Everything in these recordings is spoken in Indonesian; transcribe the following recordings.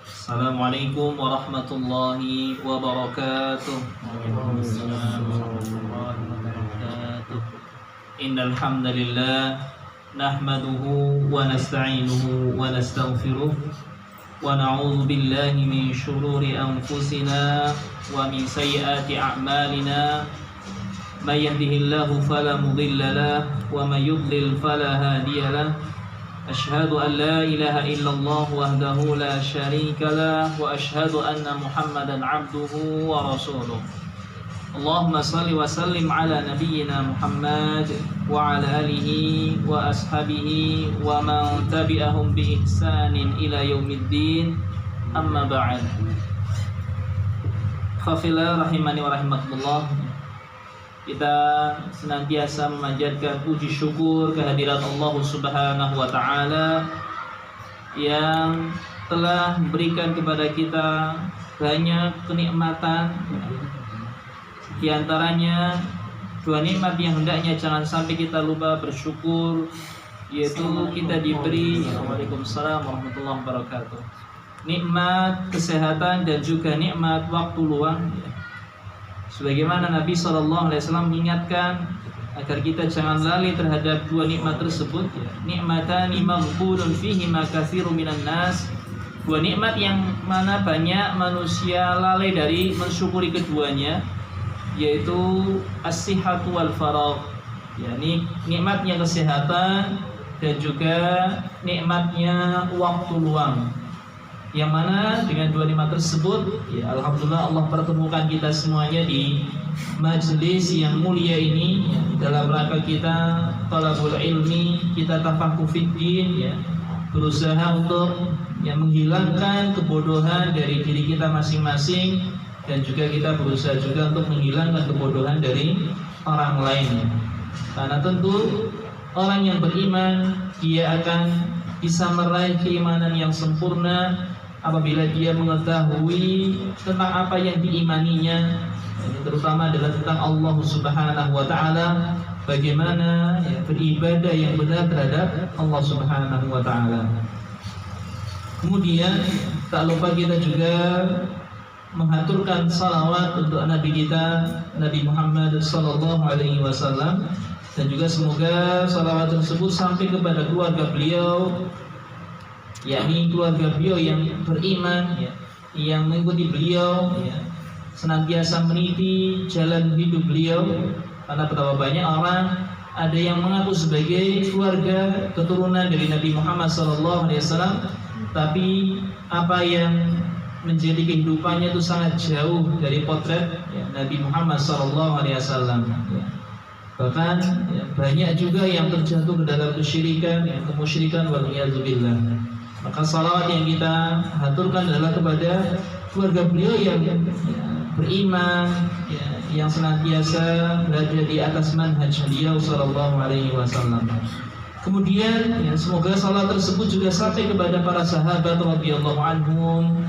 Assalamualaikum warahmatullahi wabarakatuh. Waalaikumsalam warahmatullahi wabarakatuh. Innal hamdalillah nahmaduhu wa nasta'inuhu wa nastaghfiruh wa na'udzu billahi min shururi anfusina wa min sayyiati a'malina. May yahdihillahu fala mudilla lahu wa may yudlil fala hadiya lahu. أشهد أن لا إله إلا الله وحده لا شريك له وأشهد أن محمدا عبده ورسوله اللهم صل وسلم على نبينا محمد وعلى آله وأصحابه ومن تبعهم بإحسان إلى يوم الدين أما بعد Khafila rahimani wa rahimakumullah. Kita senantiasa memanjatkan puji syukur kehadirat Allah Subhanahu wa taala yang telah memberikan kepada kita banyak kenikmatan. Di antaranya dua nikmat yang hendaknya jangan sampai kita lupa bersyukur, yaitu kita diberi Waalaikumsalam warahmatullahi wabarakatuh, nikmat kesehatan dan juga nikmat waktu luang. Sebagaimana Nabi SAW mengingatkan agar kita jangan lalai terhadap dua nikmat tersebut, nikmatani maghbunun fihima katsirun minan nas, dua nikmat yang mana banyak manusia lalai dari mensyukuri keduanya, yaitu as-sihhatu wal faragh, yakni nikmatnya kesehatan dan juga nikmatnya waktu luang. Yang mana dengan dua nikmat tersebut, ya alhamdulillah Allah pertemukan kita semuanya di majelis yang mulia ini, ya, dalam rangka kita talabul ilmi, kita tafaqquh fiddin, ya, berusaha untuk menghilangkan kebodohan dari diri kita masing-masing, dan juga kita berusaha juga untuk menghilangkan kebodohan dari orang lain. Karena tentu orang yang beriman dia akan bisa meraih keimanan yang sempurna apabila dia mengetahui tentang apa yang diimaninya, terutama adalah tentang Allah Subhanahu wa taala, bagaimana beribadah yang benar terhadap Allah Subhanahu wa taala. Kemudian tak lupa kita juga menghaturkan salawat untuk Nabi kita Nabi Muhammad sallallahu alaihi wasallam, dan juga semoga salawat tersebut sampai kepada keluarga beliau, yakni keluarga beliau yang beriman, ya, yang mengikuti beliau, ya, senantiasa meniti jalan hidup beliau. Karena betapa banyak orang ada yang mengaku sebagai keluarga keturunan dari Nabi Muhammad SAW, tapi apa yang menjadi kehidupannya itu sangat jauh dari potret, ya, Nabi Muhammad SAW. Ya. Bahkan ya, banyak juga yang terjatuh ke dalam kesyirikan, kemusyrikan, waliyadzubillah. Maka salawat yang kita haturkan adalah kepada keluarga beliau yang beriman, ya, yang senantiasa berada di atas manhaj beliau sallallahu alaihi wasallam. Kemudian ya, semoga salawat tersebut juga sampai kepada para sahabat radhiyallahu anhum,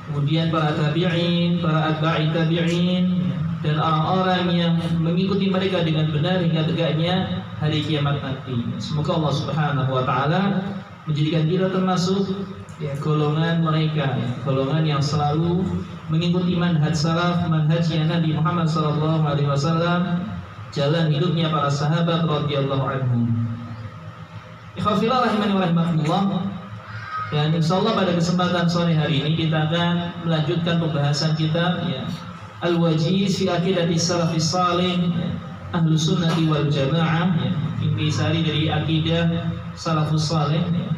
kemudian para tabi'in, para atba'i tabi'in, dan orang-orang yang mengikuti mereka dengan benar hingga tegaknya hari kiamat nanti. Semoga Allah Subhanahu wa taala menjadikan kita termasuk, ya, golongan mereka, ya, golongan yang selalu mengikuti manhaj salaf, manhajnya Nabi Muhammad SAW, jalan hidupnya para sahabat radhiyallahu anhum. Ikhwafillah rahimani wa rahimakumullah. Dan insyaallah pada kesempatan sore hari ini kita akan melanjutkan pembahasan kita, ya, Al-Wajiz fi Aqidati Salafis Salih, ya, Ahlus Sunnati wal Jamaah, ya, intisari dari akidah Salafus Salih, ya,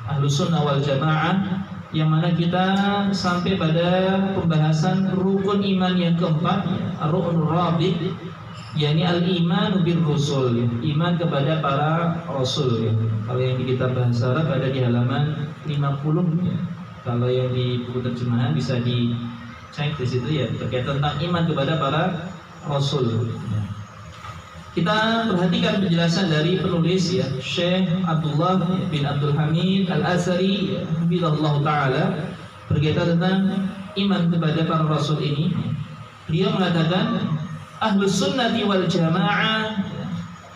Ahlus Sunnah wal Jamaah, yang mana kita sampai pada pembahasan rukun iman yang keempat, ya, Ar-Ruknur Rabi', yakni al-iman bir rusul, ya, iman kepada para rasul, ya. Kalau yang di kitab bahasa Arab ada di halaman 50, ya. Kalau yang di buku terjemahan bisa dicek di situ, ya, terkait tentang iman kepada para rasul, ya. Kita perhatikan penjelasan dari penulis, ya, Syekh Abdullah bin Abdul Hamid Al-Azhari, ya, hafizahullah ta'ala, berkaitan tentang iman kepada para rasul ini. Beliau mengatakan Ahlus Sunnati wal Jamaah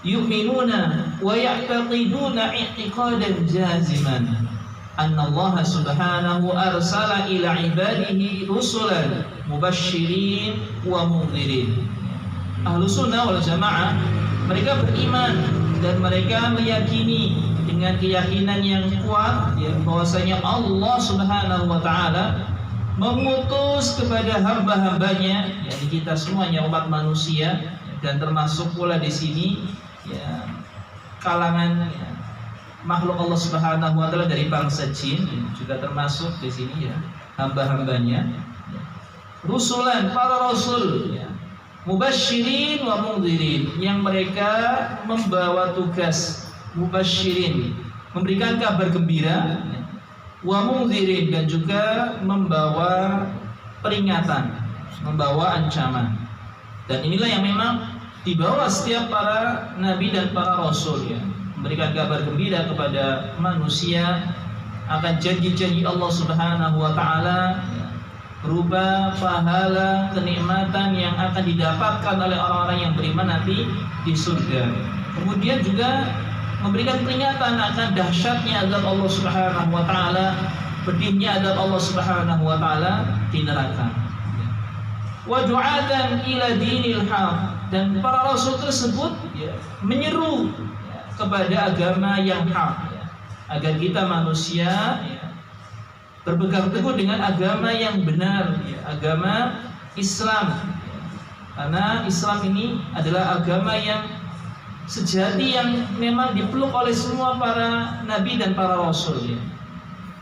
yu'minuna wa ya'taqiduna i'tiqadan jaziman annallaha subhanahu arsala ila ibadihi rusulan mubasysyirin wa mundzirin. Ahlus sunnah wal jamaah mereka beriman dan mereka meyakini dengan keyakinan yang kuat ya, bahwasanya Allah Subhanahu wa taala mengutus kepada hamba-hambanya, yakni kita semuanya umat manusia, dan termasuk pula di sini ya, kalangan ya, makhluk Allah Subhanahu wa taala dari bangsa jin juga termasuk di sini ya, hamba-hambanya ya. Rusulan, para rasul ya, mubasysyirin wa mundzirin, yang mereka membawa tugas mubasysyirin, memberikan kabar gembira, wa mundzirin, dan juga membawa peringatan, membawa ancaman. Dan inilah yang memang dibawa setiap para nabi dan para rasul ya, memberikan kabar gembira kepada manusia akan janji-janji Allah Subhanahu wa taala berupa pahala kenikmatan yang akan didapatkan oleh orang-orang yang beriman nanti di surga. Kemudian juga memberikan peringatan akan dahsyatnya azab Allah Subhanahu wa taala, pedihnya azab Allah Subhanahu wa taala di neraka. Wa du'atan ila dinil haq, dan para rasul tersebut ya, menyeru ya, kepada agama yang hak ya, agar kita manusia ya, berpegang teguh dengan agama yang benar ya, agama Islam ya. Karena Islam ini adalah agama yang sejati, yang memang dipeluk oleh semua para nabi dan para rasul ya.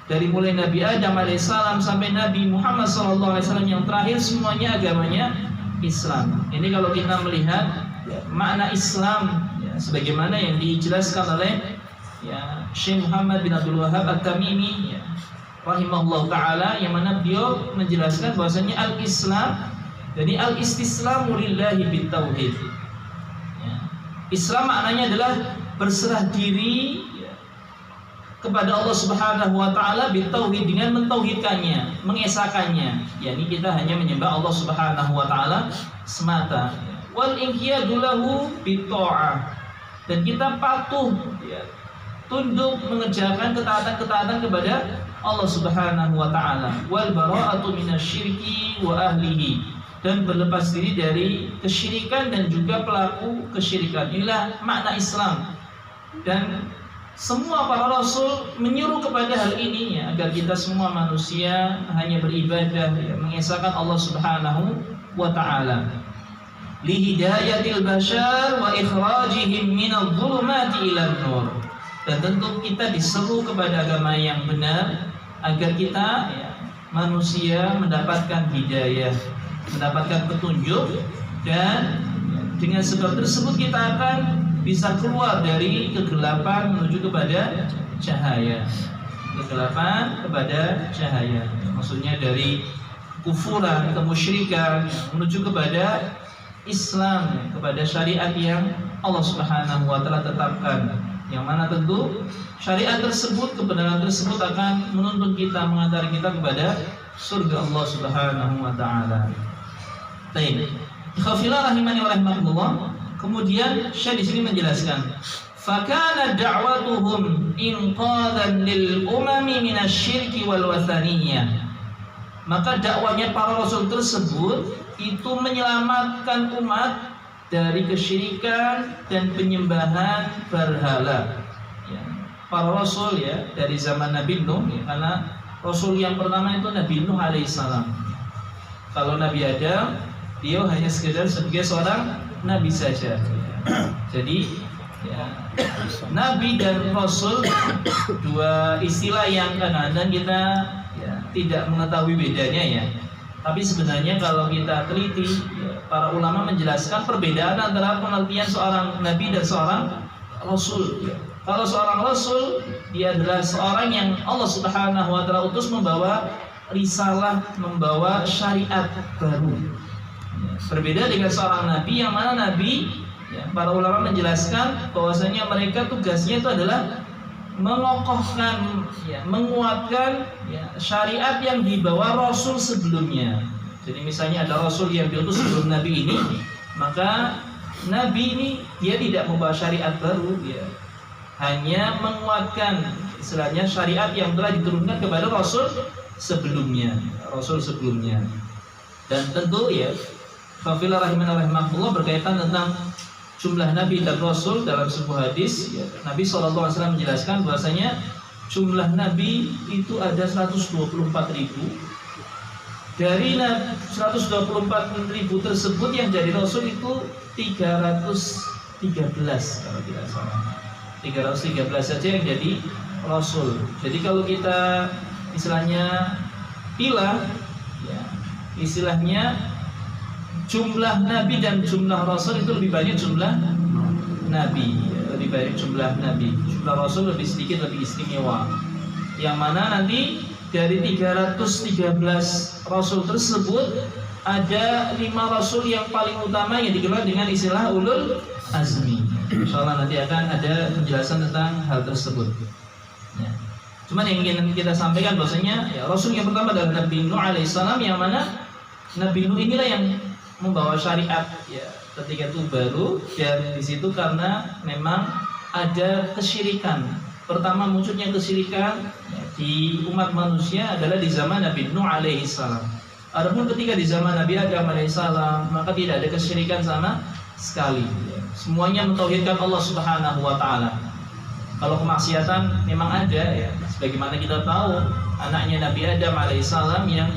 Dari mulai Nabi Adam alaihissalam sampai Nabi Muhammad SAW yang terakhir, semuanya agamanya Islam. Ini kalau kita melihat ya, makna Islam ya, sebagaimana yang dijelaskan oleh ya, Syekh Muhammad bin Abdul Wahhab At-Tamimi ya, rahimahullah ta'ala, yang mana beliau menjelaskan bahwasanya al-Islam, jadi al-istislamu lillahi bitauhid ya. Islam maknanya adalah berserah diri ya, kepada Allah Subhanahu wa ta'ala bitauhid, dengan mentauhidkannya, mengesakannya, yakni kita hanya menyembah Allah Subhanahu wa ta'ala semata ya. Wal inqiyadu lahu bitta'ah, dan kita patuh ya, tunduk mengerjakan ketaatan-ketaatan kepada Allah Subhanahu wa taala. Wal bara'atu minasyirki wa ahlihi, dan berlepas diri dari kesyirikan dan juga pelaku kesyirikan. Inilah makna Islam. Dan semua para rasul menyuruh kepada hal ini ya, agar kita semua manusia hanya beribadah ya, mengesahkan Allah Subhanahu wa taala. Li hidayatil bashar wa ikhrajihim minadh dhulumati ilan nur. Dan tentu kita diseru kepada agama yang benar agar kita ya, manusia mendapatkan hidayah, mendapatkan petunjuk, dan dengan sebab tersebut kita akan bisa keluar dari kegelapan menuju kepada cahaya. Kegelapan kepada cahaya, maksudnya dari kufuran, kemusyrikan menuju kepada Islam, kepada syariat yang Allah Subhanahu wa taala tetapkan, yang mana tentu syariat tersebut, kebenaran tersebut akan menuntun kita, mengantar kita kepada surga Allah Subhanahu wa taala. Baik. Ikhwafillah rahimani wa rahimakumullah. Kemudian Syekh di sini menjelaskan, fakana da'watuhum inqadan lil umami minasyirki wal wathaniyah. Maka dakwanya para rasul tersebut itu menyelamatkan umat dari kesyirikan dan penyembahan berhala ya. Para rasul ya, dari zaman Nabi Nuh ya, karena rasul yang pertama itu Nabi Nuh alaihissalam. Kalau Nabi Adam, dia hanya sekedar sebagai seorang nabi saja ya. Jadi ya, nabi dan rasul dua istilah yang kadang-kadang kita ya, tidak mengetahui bedanya ya. Tapi sebenarnya kalau kita teliti ya, para ulama menjelaskan perbedaan antara pengertian seorang nabi dan seorang rasul ya. Kalau seorang rasul, dia adalah seorang yang Allah Subhanahu wa taala utus membawa risalah, membawa syariat baru ya. Berbeda dengan seorang nabi, yang mana nabi ya, para ulama menjelaskan bahwasanya mereka tugasnya itu adalah mengokohkan, ya, menguatkan ya, syariat yang dibawa rasul sebelumnya. Jadi misalnya ada rasul yang diutus sebelum nabi ini, maka nabi ini dia tidak membawa syariat baru, ya, hanya menguatkan istilahnya syariat yang telah diturunkan kepada Rasul sebelumnya. Dan tentu ya, Fafilah rahimahullah berkaitan tentang jumlah Nabi dan Rasul dalam sebuah hadis ya, Nabi SAW menjelaskan bahwasanya jumlah Nabi itu ada 124.000. Dari 124.000 tersebut yang jadi Rasul itu 313 kalau tidak salah. 313 saja yang jadi Rasul. Jadi kalau kita istilahnya pilah ya, istilahnya jumlah Nabi dan jumlah Rasul itu lebih banyak jumlah Nabi, lebih banyak jumlah Nabi. Jumlah Rasul lebih sedikit, lebih istimewa. Yang mana nanti dari 313 Rasul tersebut ada 5 Rasul yang paling utama yang dikenal dengan istilah ulul azmi. Insyaallah nanti akan ada penjelasan tentang hal tersebut. Ya. Cuman yang ingin kita sampaikan bahwasanya ya, Rasul yang pertama adalah Nabi Nuh alaihissalam, yang mana Nabi Nuh inilah yang membawa syariat ya ketika itu baru, dan di situ karena memang ada kesyirikan. Pertama munculnya kesyirikan ya, di umat manusia adalah di zaman Nabi Nuh alaihissalam. Adapun ketika di zaman Nabi Adam alaihissalam maka tidak ada kesyirikan sama sekali. Ya. Semuanya mentauhidkan Allah Subhanahu wa taala. Kalau kemaksiatan memang ada ya, sebagaimana kita tahu anaknya Nabi Adam alaihissalam yang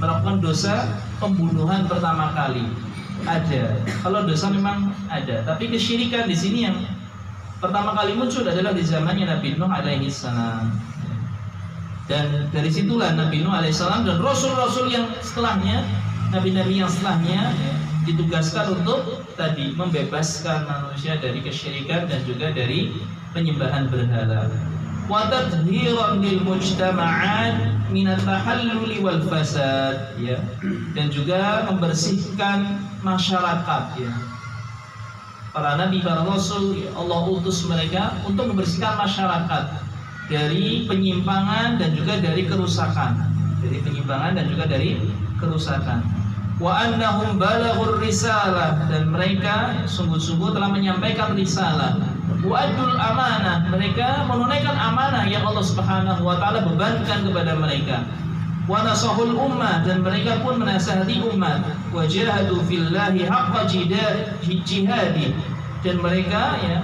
melakukan dosa pembunuhan pertama kali ada. Kalau dosa memang ada, tapi kesyirikan di sini yang pertama kali muncul adalah di zamannya Nabi Nuh alaihissalam. Dan dari situlah Nabi Nuh alaihissalam dan rasul-rasul yang setelahnya, nabi-nabi yang setelahnya ditugaskan untuk tadi membebaskan manusia dari kesyirikan dan juga dari penyembahan berhala. Wa tadhiran lil mujtama'at min at-tahallul wal fasad ya, dan juga membersihkan masyarakat ya. Para nabi, para rasul ya, Allah utus mereka untuk membersihkan masyarakat dari penyimpangan dan juga dari kerusakan. Dari penyimpangan dan juga dari kerusakan. Wa annahum balaghur risalah, dan mereka sungguh-sungguh telah menyampaikan risalah. Wa'adul amanah, mereka menunaikan amanah yang Allah Subhanahu wa taala bebankan kepada mereka. Wa nasahul ummah, dan mereka pun menasihati umat. Wa jahadu fillahi haqqa jihadi, dan mereka ya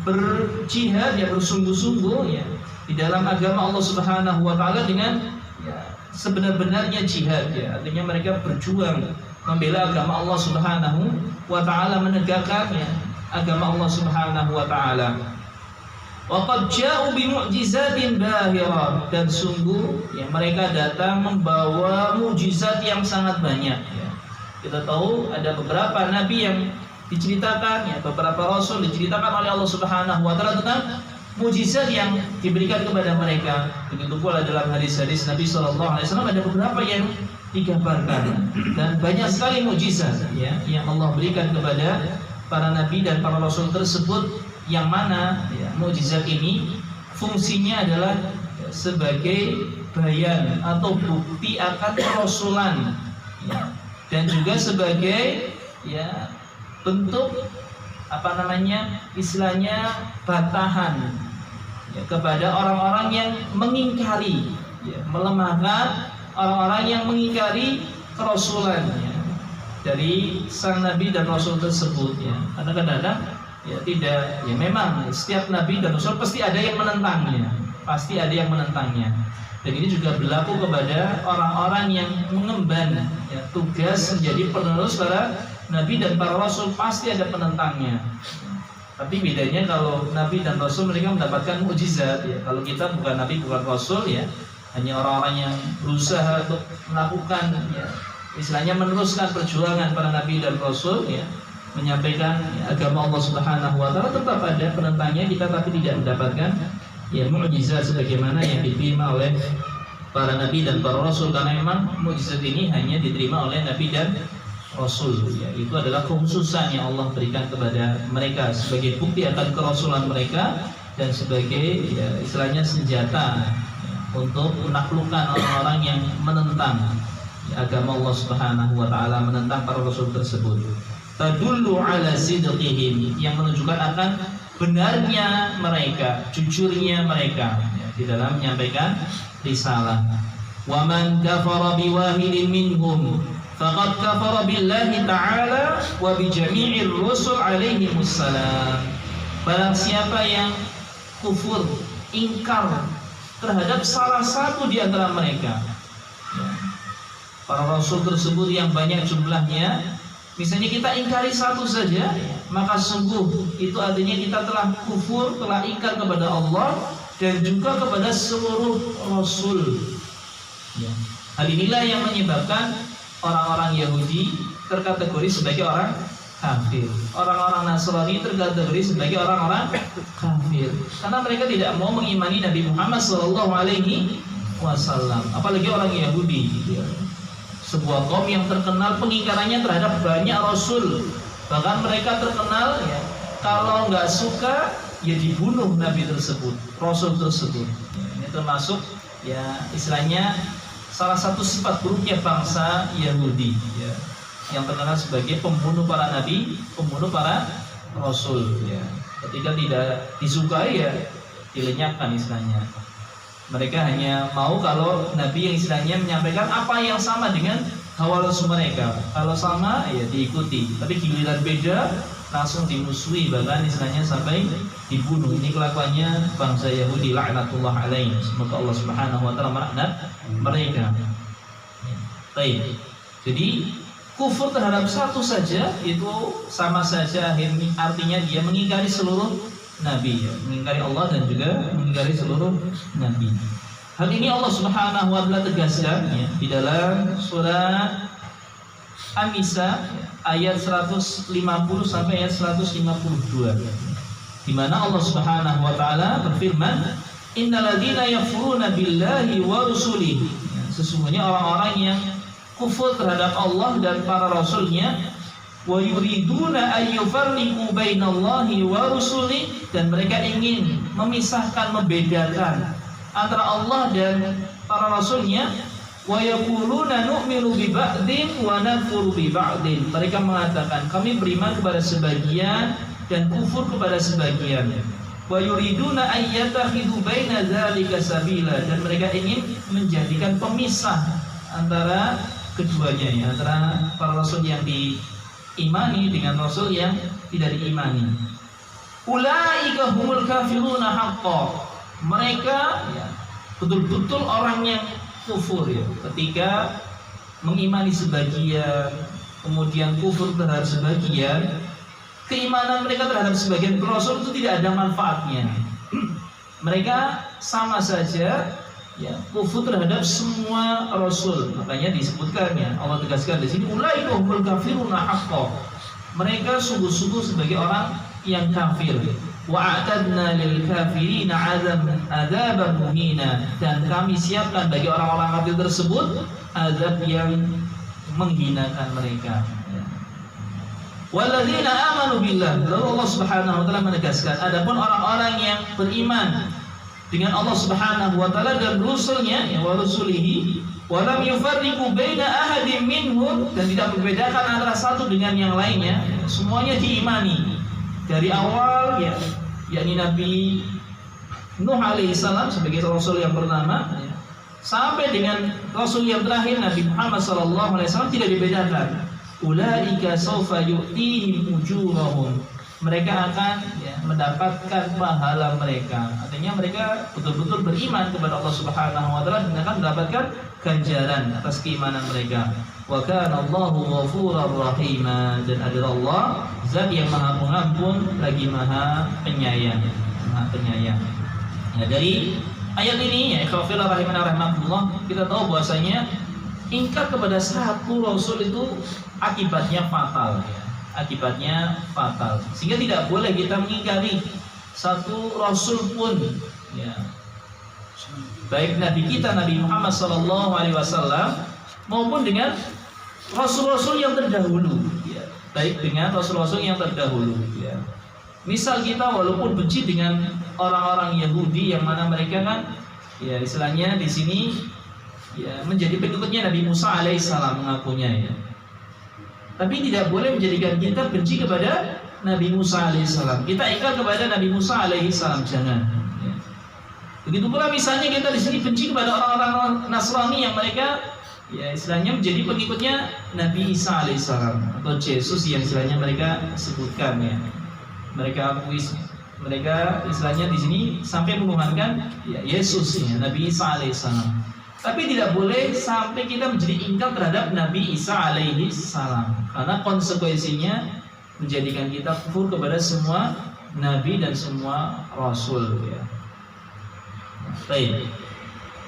berjihad ya, bersungguh-sungguh ya di dalam agama Allah Subhanahu wa taala dengan ya sebenar-benarnya jihad ya. Artinya mereka berjuang membela agama Allah Subhanahu wa taala, menegakkan ya agama Allah Subhanahu wa taala. Wa qad ja'u bi mu'jizatin bahirah, dan sungguh ya mereka datang membawa mukjizat yang sangat banyak ya. Kita tahu ada beberapa nabi yang diceritakan ya, beberapa rasul diceritakan oleh Allah Subhanahu wa taala tentang mukjizat yang diberikan kepada mereka. Begitu pula dalam hadis-hadis Nabi sallallahu alaihi wasallam ada beberapa yang digambarkan, dan banyak sekali mukjizat ya yang Allah berikan kepada para nabi dan para rasul tersebut, yang mana ya, mukjizat ini fungsinya adalah ya, sebagai bayan atau bukti akan kerasulan ya, dan juga sebagai ya bentuk apa namanya istilahnya bantahan ya, kepada orang-orang yang mengingkari ya, melemahkan orang-orang yang mengingkari kerasulan ya, dari sang nabi dan rasul tersebut ya. Karena kadang-kadang ya tidak ya, memang setiap nabi dan rasul pasti ada yang menentangnya, pasti ada yang menentangnya. Dan ini juga berlaku kepada orang-orang yang mengemban ya, tugas menjadi penerus para nabi dan para rasul, pasti ada penentangnya. Tapi bedanya kalau nabi dan rasul mereka mendapatkan mukjizat ya. Kalau kita bukan nabi, bukan rasul ya, hanya orang-orang yang berusaha untuk melakukan ya, istilahnya meneruskan perjuangan para nabi dan rasul ya, menyampaikan ya, agama Allah Subhanahu wa taala, tetap ada penentangnya kita, tapi tidak mendapatkan ya mukjizat sebagaimana yang diterima oleh para nabi dan para rasul, karena memang mukjizat ini hanya diterima oleh nabi dan rasul ya. Itu adalah kekhususan yang Allah berikan kepada mereka sebagai bukti akan kerasulan mereka dan sebagai ya, istilahnya senjata ya, untuk menaklukkan orang-orang yang menentang agama Allah Subhanahu wa taala, menentang para rasul tersebut. Tadullu ala sidqihim, yang menunjukkan akan benarnya mereka, jujurnya mereka di dalam menyampaikan risalah. Wa man kafara biwahidin minhum faqad kafara billahi ta'ala wa bi jami'ir rusul alaihi wassalam. Barang siapa yang kufur, ingkar terhadap salah satu di antara mereka, para rasul tersebut yang banyak jumlahnya, misalnya kita ingkari satu saja, maka sungguh itu artinya kita telah kufur, telah ingkar kepada Allah dan juga kepada seluruh rasul. Hal inilah yang menyebabkan orang-orang Yahudi terkategori sebagai orang kafir, orang-orang Nasrani terkategori sebagai orang-orang kafir, karena mereka tidak mau mengimani Nabi Muhammad SAW, apalagi orang Yahudi, sebuah kaum yang terkenal pengingkarannya terhadap banyak rasul, bahkan mereka terkenal kalau nggak suka dibunuh Nabi tersebut, rasul tersebut. Ini termasuk istilahnya salah satu sifat buruknya bangsa Yahudi, yang terkenal sebagai pembunuh para nabi, pembunuh para rasul. Ketika tidak disukai dilenyapkan istilahnya. Mereka hanya mau kalau nabi yang istilahnya menyampaikan apa yang sama dengan hawa nafsu mereka. Kalau sama diikuti, tapi giliran beda langsung dimusuhi, bahkan istilahnya sampai dibunuh. Ini kelakuannya bangsa Yahudi, laknatullah alaihim. Semoga Allah Subhanahu wa taala melaknat mereka. Baik. Jadi kufur terhadap satu saja itu sama saja artinya dia mengingkari seluruh nabi, mengingkari Allah dan juga mengingkari seluruh nabi. Hal ini Allah Subhanahu wa taala tegaskan di dalam surah An-Nisa ayat 150 sampai ayat 152, di mana Allah Subhanahu wa taala berfirman, innalladzina yakfuruna billahi wa rusulihi, sesungguhnya orang-orang yang kufur terhadap Allah dan para rasulnya, wa yuriduna ayyufarriqu bainallahi wa rusuli, dan mereka ingin memisahkan, membedakan antara Allah dan para rasulnya, wa yaquluna nu'minu bi ba'din wa nakfuru bi ba'din, mereka mengatakan kami beriman kepada sebagian dan kufur kepada sebagian, wa yuriduna ayyatakhidhu baina dzalika sabila, dan mereka ingin menjadikan pemisah antara keduanya, antara para rasul yang diimani dengan rasul yang tidak diimani. Ulaika humul kafiruna haqqan, mereka betul-betul orang yang kufur ketika mengimani sebagian kemudian kufur terhadap sebagian. Keimanan mereka terhadap sebagian rasul itu tidak ada manfaatnya. Mereka sama saja kufur terhadap semua rasul. Makanya disebutkan Allah tegaskan di sini, ulaika humul kafiruna haqqan, mereka sungguh-sungguh sebagai orang yang kafir. Wa a'tadna lil kafirina adzaban muhina, dan kami siapkan bagi orang-orang kafir tersebut azab yang menghinakan mereka. Walladzina amanu billah, lalu Allah Subhanahu wa taala menegaskan, adapun orang-orang yang beriman dengan Allah Subhanahu wa taala dan rasulnya, wa rusulihi, wa lam yufarriqu baina ahadin minhum, dan tidak membedakan antara satu dengan yang lainnya, semuanya diimani dari awal yakni Nabi Nuh alaihissalam sebagai rasul yang pertama sampai dengan rasul yang terakhir Nabi Muhammad sallallahu alaihi wasallam, tidak dibedakan. Ulaika sawfa yu'tihim ujurahum, mereka akan mendapatkan pahala mereka. Artinya mereka betul-betul beriman kepada Allah Subhanahu wa taala dan akan mendapatkan ganjaran atas keimanan mereka. Wa kana Allahu ghafurar rahima, dan adalah Allah zat yang maha pengampun lagi maha penyayang, maha penyayang. Dari ayat ini ikhwafil rahimana rahimakumullah, kita tahu bahwasanya ingkar kepada satu rasul itu akibatnya fatal, akibatnya fatal, sehingga tidak boleh kita mengingkari satu rasul pun, baik Nabi kita Nabi Muhammad SAW maupun dengan rasul-rasul yang terdahulu, baik dengan rasul-rasul yang terdahulu. Misal kita walaupun benci dengan orang-orang Yahudi yang mana mereka kan istilahnya di sini menjadi pengikutnya Nabi Musa alaihissalam mengakunya, tapi tidak boleh menjadikan kita benci kepada Nabi Musa alaihissalam. Kita ingkar kepada Nabi Musa alaihissalam, jangan. Ya. Begitu pula misalnya kita di sini benci kepada orang-orang Nasrani yang mereka ya istilahnya menjadi pengikutnya Nabi Isa alaihissalam atau Yesus yang istilahnya mereka sebutkan ya. Mereka akui, mereka istilahnya di sini sampai menuhankan ya Yesus ya, Nabi Isa alaihissalam. Tapi tidak boleh sampai kita menjadi ingkar terhadap Nabi Isa alaihissalam, karena konsekuensinya menjadikan kita kufur kepada semua nabi dan semua rasul ya. Baik.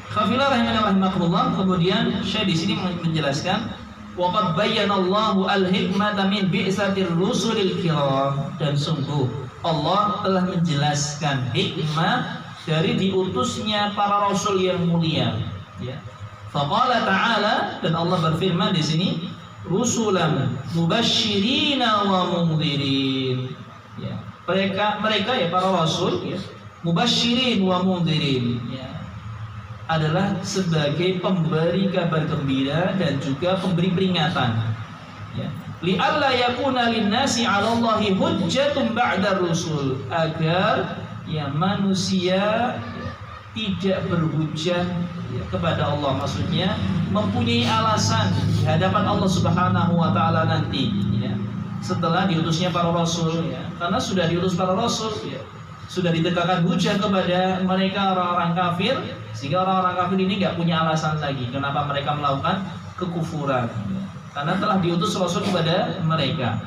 Khafilah rahimakumullah. Kemudian Syekh di sini menjelaskan waqad bayyana Allahu al-hikmata min bi'satir rusulil kiram, dan sungguh Allah telah menjelaskan hikmah dari diutusnya para rasul yang mulia. Ya. Faqala ta'ala, dan Allah berfirman di sini, rusulan mubasysyirina wa mundhirin. Ya. Mereka ya para rasul ya, mubasysyirin wa mundhirin ya, adalah sebagai pemberi kabar gembira dan juga pemberi peringatan. Ya. Li'alla yakuna lin-nasi 'ala Allahi hujjatun ba'da rusul, agar ya manusia tidak berhujjah ya, kepada Allah, maksudnya mempunyai alasan di hadapan Allah Subhanahu wa taala nanti ya, setelah diutusnya para rasul ya. Karena sudah diutus para rasul ya, sudah ditegakkan hujjah kepada mereka orang-orang kafir, sehingga orang-orang kafir ini nggak punya alasan lagi kenapa mereka melakukan kekufuran ya. Karena telah diutus rasul kepada mereka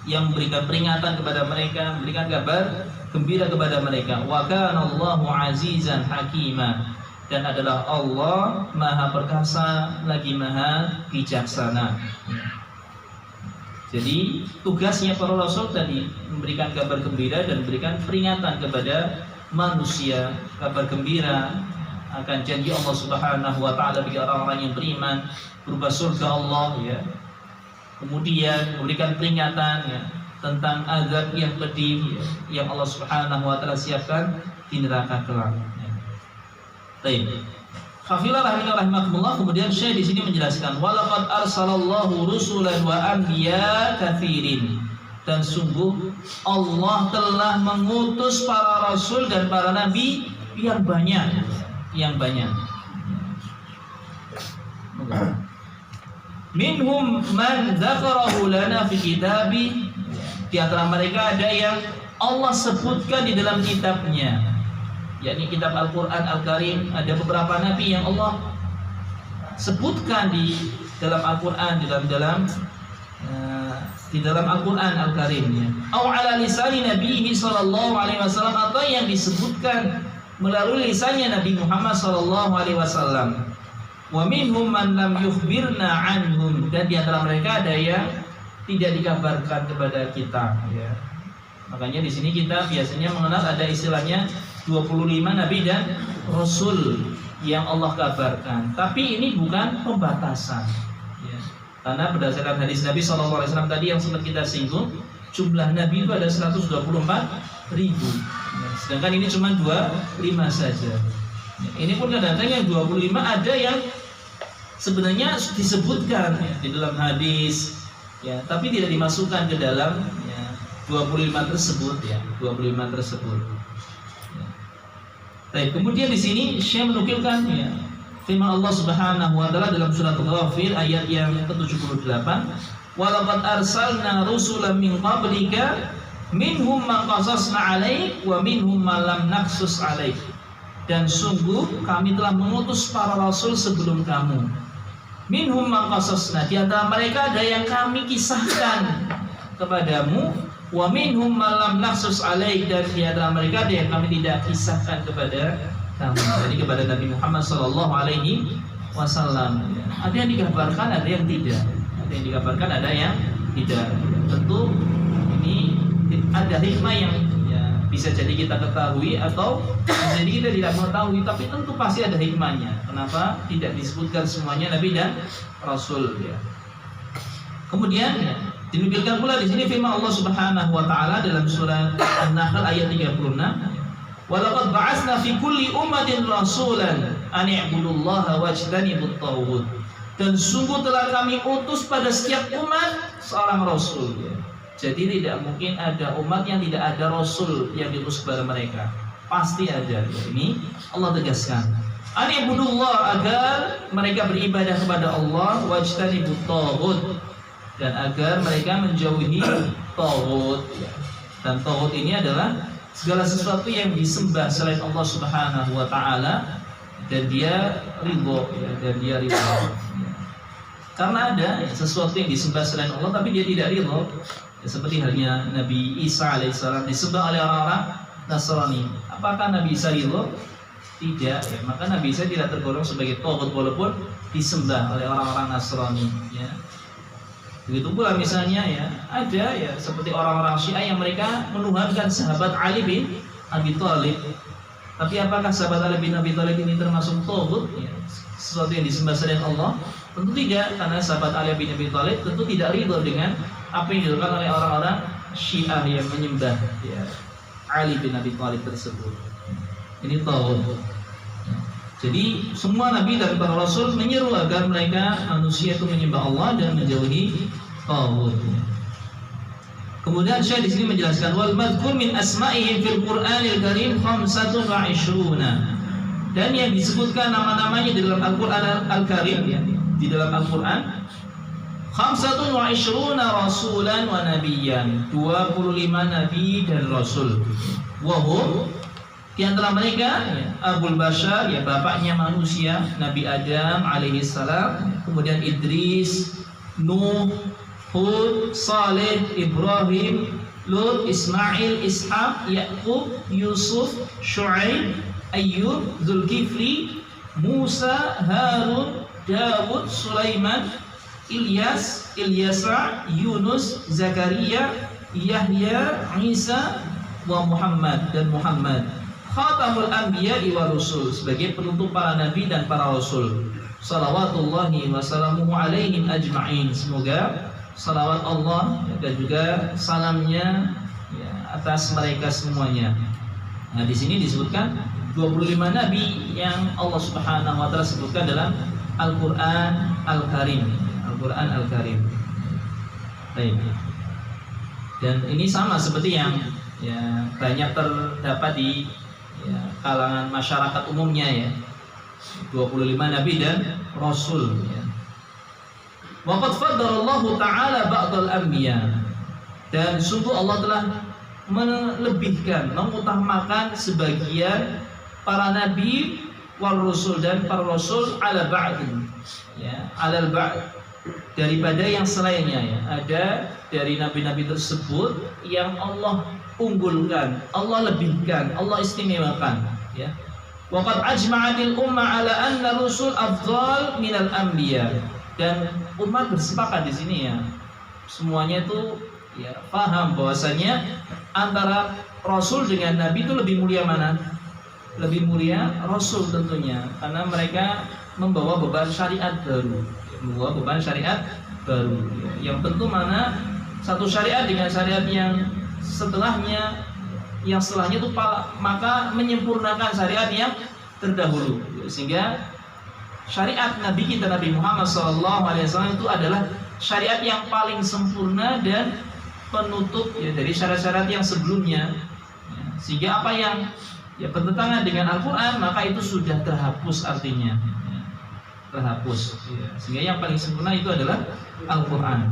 yang memberikan peringatan kepada mereka, memberikan kabar gembira kepada mereka. Wa kana Allahu azizan hakima, dan adalah Allah maha perkasa lagi maha bijaksana. Jadi tugasnya para rasul tadi memberikan kabar gembira dan memberikan peringatan kepada manusia, kabar gembira akan janji Allah Subhanahu wa taala bagi orang-orang yang beriman berupa surga Allah ya. Kemudian memberikan peringatan ya, tentang azab yang pedih ya, yang Allah Subhanahu wa taala siapkan di neraka kelak. Ya. Baik. Khafilah rahimakumullah. Kemudian Syekh di sini menjelaskan walaqad arsalallahu rusulan wa anbiya katsirin, dan sungguh Allah telah mengutus para rasul dan para nabi yang banyak, yang banyak. Minhum man dzakarahu lana fi kitabi, di antara mereka ada yang Allah sebutkan di dalam kitabnya, yakni kitab Al-Quran Al-Karim. Ada beberapa nabi yang Allah sebutkan di dalam Al-Quran, di dalam Al-Quran Al-Karim ya. Au ala lisani nabihi sallallahu alaihi wasallam, atau yang disebutkan melalui lisannya Nabi Muhammad sallallahu alaihi wasallam. Wa minhum man lam yukhbirna anhum, dan di antara mereka ada yang tidak dikabarkan kepada kita ya. Makanya di sini kita biasanya mengenal ada istilahnya 25 nabi dan rasul yang Allah kabarkan. Tapi ini bukan pembatasan ya. Karena berdasarkan hadis Nabi SAW tadi yang sempat kita singgung, jumlah nabi itu ada 124.000 ya. Sedangkan ini cuma 25 saja ya. Ini pun kadang-kadang yang 25 ada yang sebenarnya disebutkan ya, di dalam hadis ya, tapi tidak dimasukkan ke dalam ya, 25 tersebut ya, 25 tersebut. Ya. Baik, kemudian di sini Syekh menukilkan ya, firman Allah Subhanahu wa taala dalam surat Al-Ghafir ayat yang ke-78, walaqad arsalna rusulan min qablika minhum man qasasna 'alaik wa minhum man lam naqsus 'alaik, dan sungguh kami telah mengutus para rasul sebelum kamu. Minhum man qasasna, di antara mereka ada yang kami kisahkan kepadamu, wa minhum man lam naqsus 'alaik, dan di antara mereka ada yang kami tidak kisahkan kepada kamu. Jadi kepada Nabi Muhammad sallallahu alaihi wasallam. Ada yang dikabarkan, ada yang tidak. Ada yang dikabarkan, ada yang tidak. Tentu ini ada hikmah yang ya, bisa jadi kita ketahui atau bisa jadi kita tidak mengetahui, tapi tentu pasti ada hikmahnya. Kenapa tidak disebutkan semuanya nabi dan rasul ya. Kemudian ya, dinukilkan pula di sini firman Allah Subhanahu wa taala dalam surah An-Nahl ayat 36, walaqad ba'atsna fi kulli ummatin rasulan an i'budullaha wajtanibut taghut, dan sungguh telah kami utus pada setiap umat seorang rasul ya. Jadi tidak mungkin ada umat yang tidak ada rasul yang diutus kepada mereka. Pasti ada. Ini Allah tegaskan. Anibudullah, agar mereka beribadah kepada Allah, wajtanibut taghut, dan agar mereka menjauhi taghut. Dan taghut ini adalah segala sesuatu yang disembah selain Allah Subhanahu wa taala dan dia ridho, dan dia ridho. Karena ada sesuatu yang disembah selain Allah tapi dia tidak ridho. Ya, seperti halnya Nabi Isa alaihissalam disembah oleh orang-orang Nasrani. Apakah Nabi Isa ridho? Tidak. Ya. Maka Nabi Isa tidak tergolong sebagai taghut walaupun disembah oleh orang-orang Nasrani. Ya. Begitu pula misalnya ya ada ya seperti orang-orang Syiah yang mereka menuhankan sahabat Ali bin Abi Thalib. Tapi apakah sahabat Ali bin Abi Thalib ini termasuk taghut? Ya. Sesuatu yang disembah selain Allah? Tentu tidak, karena sahabat Ali bin Abi Thalib tentu tidak ridho dengan apa yang dilakukan oleh orang-orang Syiah yang menyembah ya, Ali bin Abi Thalib tersebut. Ini taghut. Jadi semua nabi dan para rasul menyeru agar mereka manusia itu menyembah Allah dan menjauhi taghut. Kemudian Syekh di sini menjelaskan wal madhkur min asma'ihim fil Qur'anil Karim 25. Dan yang disebutkan nama-namanya di dalam Al-Qur'an Al-Karim ya, di dalam Al-Qur'an 25 rasulan wa nabiyyan, 25 nabi dan rasul. Wahum, di antara mereka ya, Abul Bashar ya, bapaknya manusia, Nabi Adam alaihi salam, kemudian Idris, Nuh, Hud, Saleh, Ibrahim, Lut, Ismail, Ishaq, Yaqub, Yusuf, Shu'aib, Ayyub, Zulkifli, Musa, Harun, Dawud, Sulaiman, Ilyas, Ilyasa, Yunus, Zakaria, Yahya, Isa, wa Muhammad, dan Muhammad. Khatamul Anbiya'i wa Rusul, sebagai penutup para nabi dan para rasul. Salawatullahi wa salamuhu alaihim ajma'in. Semoga salawat Allah dan juga salamnya ya, atas mereka semuanya. Nah, di sini disebutkan 25 nabi yang Allah Subhanahu wa taala sebutkan dalam Al-Qur'an Al-Karim. Al-Qur'an Al-Karim. Baik. Dan ini sama seperti yang ya banyak terdapat di ya, kalangan masyarakat umumnya ya. 25 nabi dan rasul ya. Waqad faddalallahu ta'ala ba'dal anbiya. Dan sungguh Allah telah melebihkan, mengutamakan sebagian para nabi wal rusul dan para rasul ala ba'din ya, alal ba'd, daripada yang selainnya ya. Ada dari nabi-nabi tersebut yang Allah unggulkan, Allah lebihkan, Allah istimewakan ya. Waqad ajma'atil ummah ala anna rusul afdal minal anbiya. Dan umat bersepakat di sini ya. Semuanya itu ya paham bahwasanya antara rasul dengan nabi itu lebih mulia mana? Lebih mulia rasul tentunya, karena mereka membawa beban syariat baru, membawa beban syariat baru. Yang tentu mana satu syariat dengan syariat yang setelahnya, itu maka menyempurnakan syariat yang terdahulu, sehingga syariat Nabi kita Nabi Muhammad SAW itu adalah syariat yang paling sempurna dan penutup ya, dari syarat-syarat yang sebelumnya. Sehingga apa yang ya bertentangan dengan Al-Quran maka itu sudah terhapus artinya ya, terhapus ya. Sehingga yang paling sempurna itu adalah Al-Quran.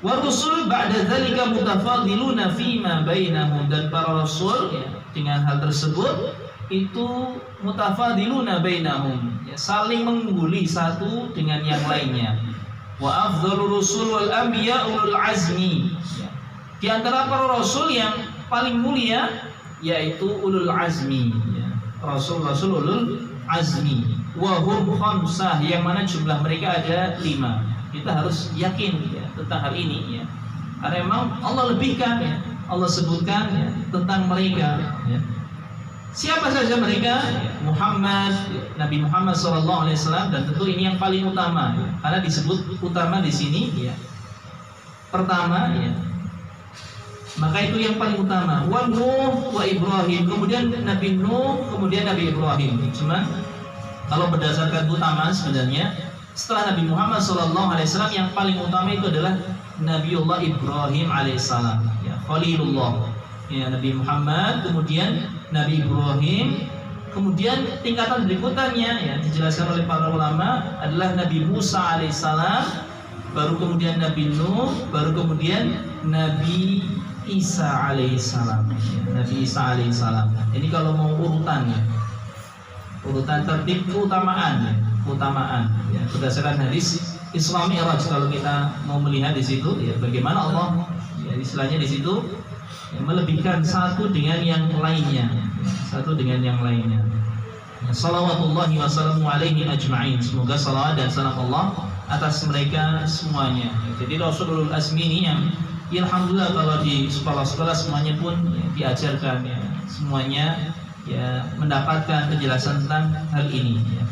Wa rusul ba'da dzalika mutafadiluna fima bainahum, dan para rasul ya, dengan hal tersebut itu mutafadiluna bainahum ya, saling mengungguli satu dengan yang lainnya. Wa afdhalur rusul wal anbiya ulul azmi ya. Di antara para rasul yang paling mulia yaitu ulul azmi ya. Rasul-rasul ulul azmi wa hum khamsah, yang mana jumlah mereka ada 5. Kita harus yakin ya tentang hal ini ya. Karena memang Allah lebihkan ya, Allah sebutkan ya, tentang mereka ya. Siapa saja mereka? Muhammad, Nabi Muhammad SAW, dan tentu ini yang paling utama ya. Karena disebut utama di sini ya. Pertama ya, maka itu yang paling utama. Wa Nuh wa Ibrahim, kemudian Nabi Nuh, kemudian Nabi Ibrahim. Cuma kalau berdasarkan utama sebenarnya setelah Nabi Muhammad SAW yang paling utama itu adalah Nabiullah Ibrahim alaihissalam, ya, Khalilullah, ya, Nabi Muhammad, kemudian Nabi Ibrahim, kemudian tingkatan berikutnya ya dijelaskan oleh para ulama adalah Nabi Musa alaihissalam, baru kemudian Nabi Nuh, baru kemudian Nabi Isa alaihissalam, ya, Nabi Isa alaihissalam. Ini kalau mau urutan ya, urutan tertib keutamaan ya, keutamaan ya, berdasarkan hadis Isra Mi'raj. Kalau kita mau melihat di situ ya bagaimana Allah ya istilahnya di situ ya, melebihkan satu dengan yang lainnya, satu dengan yang lainnya. Ya, salawatullahi wassalamu alaihi ajma'in. Semoga salawat dan salam Allah atas mereka semuanya. Jadi Rasulul Azmi ini yang ya, alhamdulillah kalau di sekolah-sekolah semuanya pun ya, diajarkan ya, semuanya ya mendapatkan penjelasan tentang hal ini ya.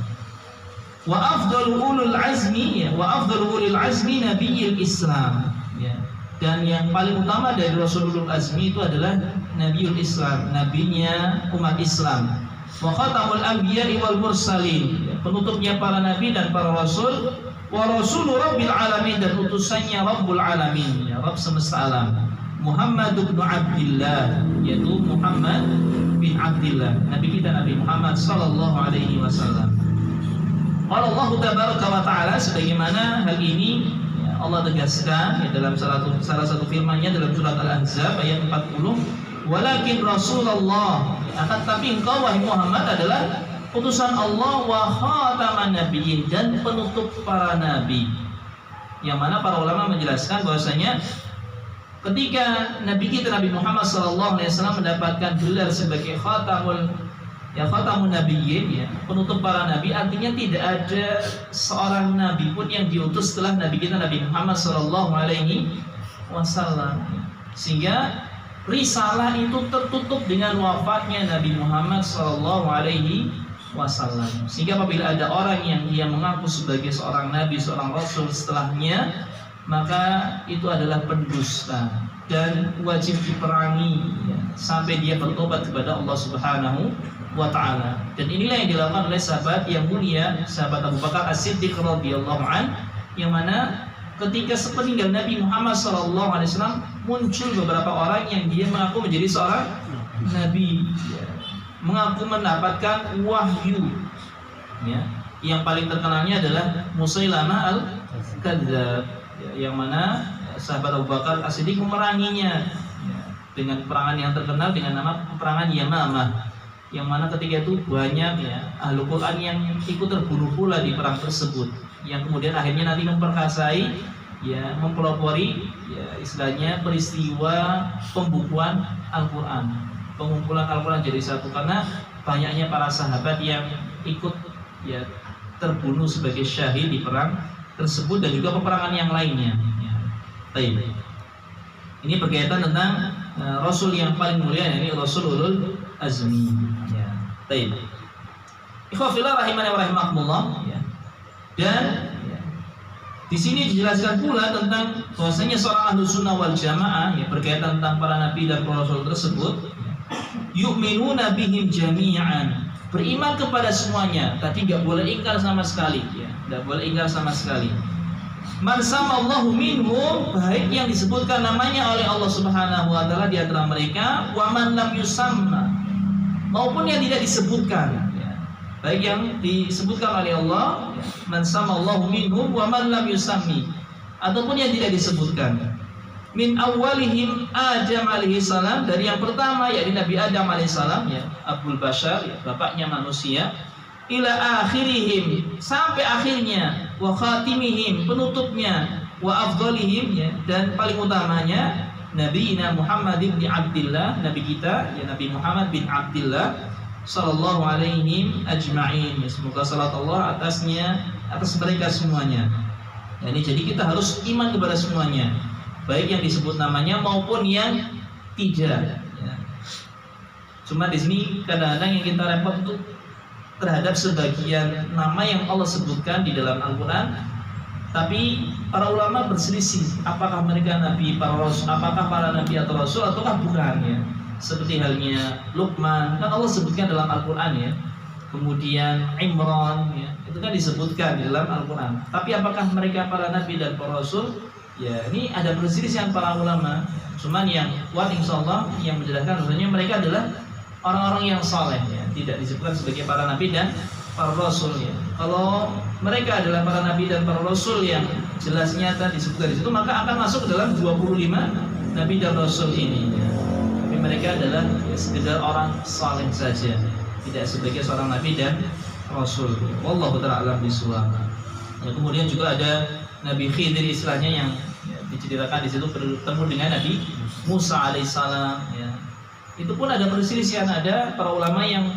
Wa afdalu ulul azmi ya, wa afdalu ulul azmi nabiyil Islam ya. Dan yang paling utama dari Rasulul Azmi itu adalah Nabiul Islam, nabinya umat Islam. Wa khatamul anbiya'i wal mursalin ya, penutupnya para nabi dan para rasul. Wa rasulu rabbil alamin, dan utusannya Rabbul alamin ya, Rabb semesta alam. Muhammad bin Abdillah, yaitu Muhammad bin Abdillah, nabi kita Nabi Muhammad sallallahu alaihi wasallam. Allah tabaraka wa ta'ala, sebagaimana hal ini ya, Allah tegaskan ya, dalam salah satu firman-Nya dalam surat Al-Ahzab ayat 40, walakin Rasulullah, akan tapi engkau wahai Muhammad adalah utusan Allah wa khataman nabiyyin, dan penutup para nabi. Yang mana para ulama menjelaskan bahwasanya ketika nabi kita Nabi Muhammad sallallahu alaihi wasallam mendapatkan gelar sebagai khatamun nabiyyin ya, penutup para nabi, artinya tidak ada seorang nabi pun yang diutus setelah nabi kita Nabi Muhammad sallallahu alaihi wasallam. Sehingga risalah itu tertutup dengan wafatnya Nabi Muhammad sallallahu alaihi wasallam. Sehingga apabila ada orang yang dia mengaku sebagai seorang nabi, seorang rasul setelahnya, maka itu adalah pendusta dan wajib diperangi ya, sampai dia bertobat kepada Allah Subhanahu wa ta'ala. Dan inilah yang dilakukan oleh sahabat yang mulia, sahabat Abu Bakar As-Siddiq radhiyallahu an, yang mana ketika sepeninggal Nabi Muhammad sallallahu alaihi wasallam muncul beberapa orang yang dia mengaku menjadi seorang nabi ya, mengaku mendapatkan wahyu ya. Yang paling terkenalnya adalah Musailamah al-Kadzdzab ya, yang mana sahabat Abu Bakar As-Siddiq memeranginya ya, dengan peperangan yang terkenal dengan nama peperangan Yamamah, yang mana ketika itu banyak ya ahlu Quran yang ikut terbunuh pula di perang tersebut, yang kemudian akhirnya nanti memperkasai ya, mempelopori ya istilahnya peristiwa pembukuan Al-Quran, pengumpulan Al-Quran jadi satu, karena banyaknya para sahabat yang ikut ya terbunuh sebagai syahid di perang tersebut, dan juga peperangan yang lainnya ya. Baik. Ini berkaitan tentang Rasul yang paling mulia, yakni Rasulul Azmi ya. Baik. Ikhwafillah rahimani wa rahimakumullah ya. Dan ya, di sini dijelaskan pula tentang bahwasanya seorang ahlu sunnah wal jamaah ya, berkaitan tentang para nabi dan para rasul tersebut ya, yu'minuna bihim jami'an, beriman kepada semuanya, tapi nggak boleh ingkar sama sekali ya, nggak boleh ingkar sama sekali. Man samallahu minhum, baik yang disebutkan namanya oleh Allah Subhanahu wa taala di antara mereka, wa man lam yusamma, maupun yang tidak disebutkan ya, baik yang disebutkan oleh Allah ya, man samallahu minhum wa man lam yusammi, ataupun yang tidak disebutkan. Min awwalihim Adam alaihi salam, dari yang pertama yakni Nabi Adam alaihi salam ya, Abul Bashar ya, bapaknya manusia, ila akhirihim, sampai akhirnya, wa khatimihim, penutupnya, wa afdalihim ya, dan paling utamanya Nabi Muhammad bin Abdillah, nabi kita ya, Nabi Muhammad bin Abdillah sallallahu alaihi ajma'in ya, semoga salat Allah atasnya, atas mereka semuanya ya. Ini jadi kita harus iman kepada semuanya, baik yang disebut namanya maupun yang tidak ya. Cuma di sini kadang-kadang yang kita repot itu terhadap sebagian nama yang Allah sebutkan di dalam Al-Quran, tapi para ulama berselisih apakah mereka nabi, para rasul, apakah para nabi atau rasul ataukah bukan ya. Seperti halnya Luqman, kan Allah sebutkan dalam Al-Quran ya. Kemudian Imran ya, itu kan disebutkan di dalam Al-Quran. Tapi apakah mereka para nabi dan para rasul? Ya, ini ada perselisihan para ulama. Cuman yang kuat insya Allah yang menjelaskan bahwasanya mereka adalah orang-orang yang saleh, ya. Tidak disebutkan sebagai para nabi dan para rasul, ya. Kalau mereka adalah para nabi dan para rasul yang jelas nyata disebutkan di situ, maka akan masuk ke dalam 25 nabi dan rasul ini, ya. Tapi mereka adalah ya, sekedar orang saleh saja, tidak sebagai seorang nabi dan rasul. Wallahu ta'ala a'lam bishawab. Ya, kemudian juga ada Nabi Khidir istilahnya yang ya, diceritakan di situ bertemu dengan Nabi Musa alaihissalam, ya. Itu pun ada perselisihan, ada para ulama yang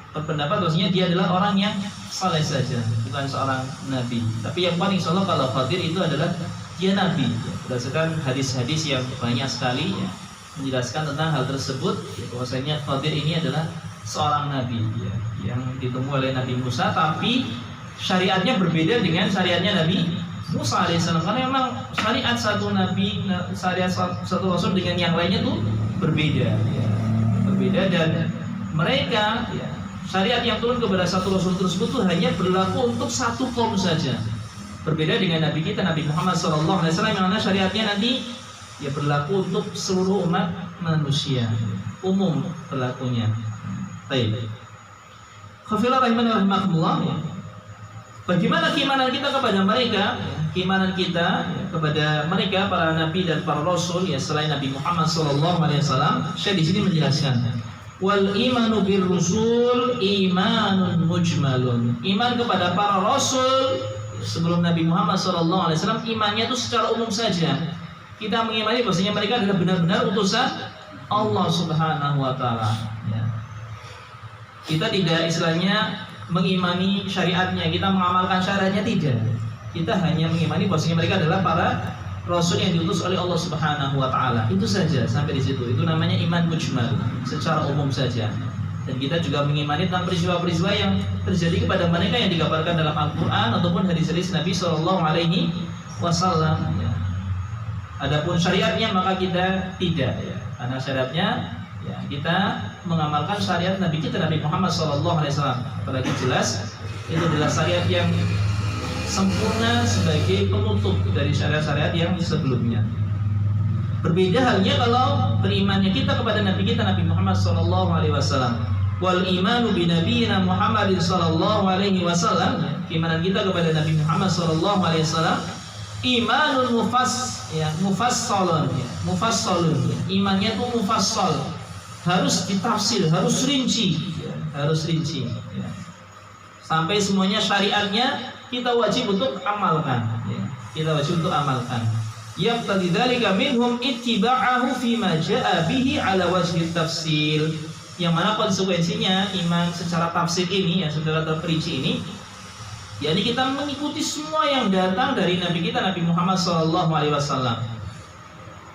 berpendapat bahwasanya dia adalah orang yang saleh saja, bukan seorang nabi. Tapi yang paling insyaallah kalau Khidir itu adalah dia nabi, ya. Berdasarkan hadis-hadis yang banyak sekali ya, menjelaskan tentang hal tersebut, ya, bahwasanya Khidir ini adalah seorang nabi, ya, yang ditemui oleh Nabi Musa, tapi syariatnya berbeda dengan syariatnya Nabi Musa alaihissalam, karena memang syariat satu nabi, syariat satu rasul dengan yang lainnya tuh berbeda, ya. Berbeda, dan mereka ya, syariat yang turun kepada satu rasul tersebut tuh hanya berlaku untuk satu kaum saja. Berbeda dengan Nabi kita Nabi Muhammad SAW yang mana syariatnya nanti ya berlaku untuk seluruh umat manusia, umum berlakunya. Baik. Khafillah rahimani rahimakumullah, ya. Bagaimana keimanan kita kepada mereka? Keimanan kita kepada mereka para nabi dan para rasul ya selain Nabi Muhammad SAW. Saya di sini menjelaskan. Wal imanu bir rusul imanun mujmalun. Iman kepada para rasul sebelum Nabi Muhammad SAW imannya itu secara umum saja. Kita mengimani bahwasanya mereka adalah benar-benar utusan Allah Subhanahu wa taala, ya. Kita tidak istilahnya mengimani syariatnya, kita mengamalkan syariatnya, tidak. Kita hanya mengimani bahwasanya mereka adalah para rasul yang diutus oleh Allah Subhanahu wa taala. Itu saja sampai di situ. Itu namanya iman mujmal, secara umum saja. Dan kita juga mengimani tentang peristiwa-peristiwa yang terjadi kepada mereka yang digambarkan dalam Al-Qur'an ataupun hadis-hadis Nabi sallallahu alaihi wasallam, ya. Adapun syariatnya maka kita tidak, ya. Karena syariatnya ya kita mengamalkan syariat Nabi kita Nabi Muhammad sallallahu alaihi wasallam. Apalagi jelas itu adalah syariat yang sempurna sebagai penutup dari syariat-syariat yang sebelumnya. Berbeda halnya kalau berimannya kita kepada Nabi kita Nabi Muhammad sallallahu alaihi wasallam. Wal imanu bi nabiyina Muhammadin sallallahu alaihi wasallam. Keimanan kita kepada Nabi Muhammad sallallahu alaihi wasallam imanun mufassalun, ya. Mufassalun, ya. Imannya itu mufassal. Harus ditafsir, harus rinci, ya. Harus rinci, ya. Sampai semuanya syariatnya kita wajib untuk amalkan, ya. Kita wajib untuk amalkan. Yaqtadi dzalika minhum ittiba'ahu fi ma jaa'a bihi ala wajhi tafsil. Yang mana konsekuensinya iman secara tafsir ini, ya, secara terperinci ini, yakni kita mengikuti semua yang datang dari Nabi kita Nabi Muhammad SAW.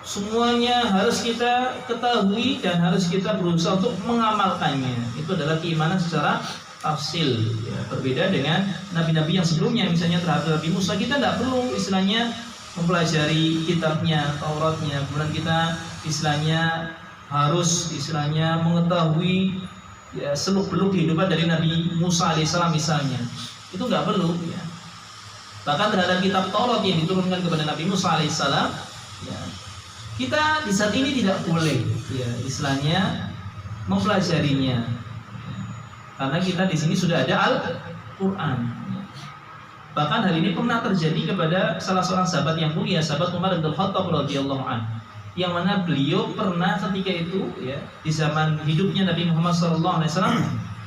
Semuanya harus kita ketahui dan harus kita berusaha untuk mengamalkannya. Itu adalah keimanan secara tafsil, ya. Berbeda dengan nabi-nabi yang sebelumnya. Misalnya terhadap Nabi Musa kita tidak perlu istilahnya mempelajari kitabnya, Tauratnya. Kemudian kita istilahnya harus istilahnya mengetahui ya, seluk-beluk kehidupan dari Nabi Musa alaihissalam misalnya. Itu nggak perlu, ya. Bahkan terhadap kitab Taurat yang diturunkan kepada Nabi Musa alaihissalam, ya, kita di saat ini tidak boleh, ya, istilahnya mempelajarinya, ya. Karena kita di sini sudah ada Al-Quran, ya. Bahkan hal ini pernah terjadi kepada salah seorang sahabat yang mulia, sahabat Umar bin Khattab radhiyallahu anhu, yang mana beliau pernah ketika itu, ya, di zaman hidupnya Nabi Muhammad SAW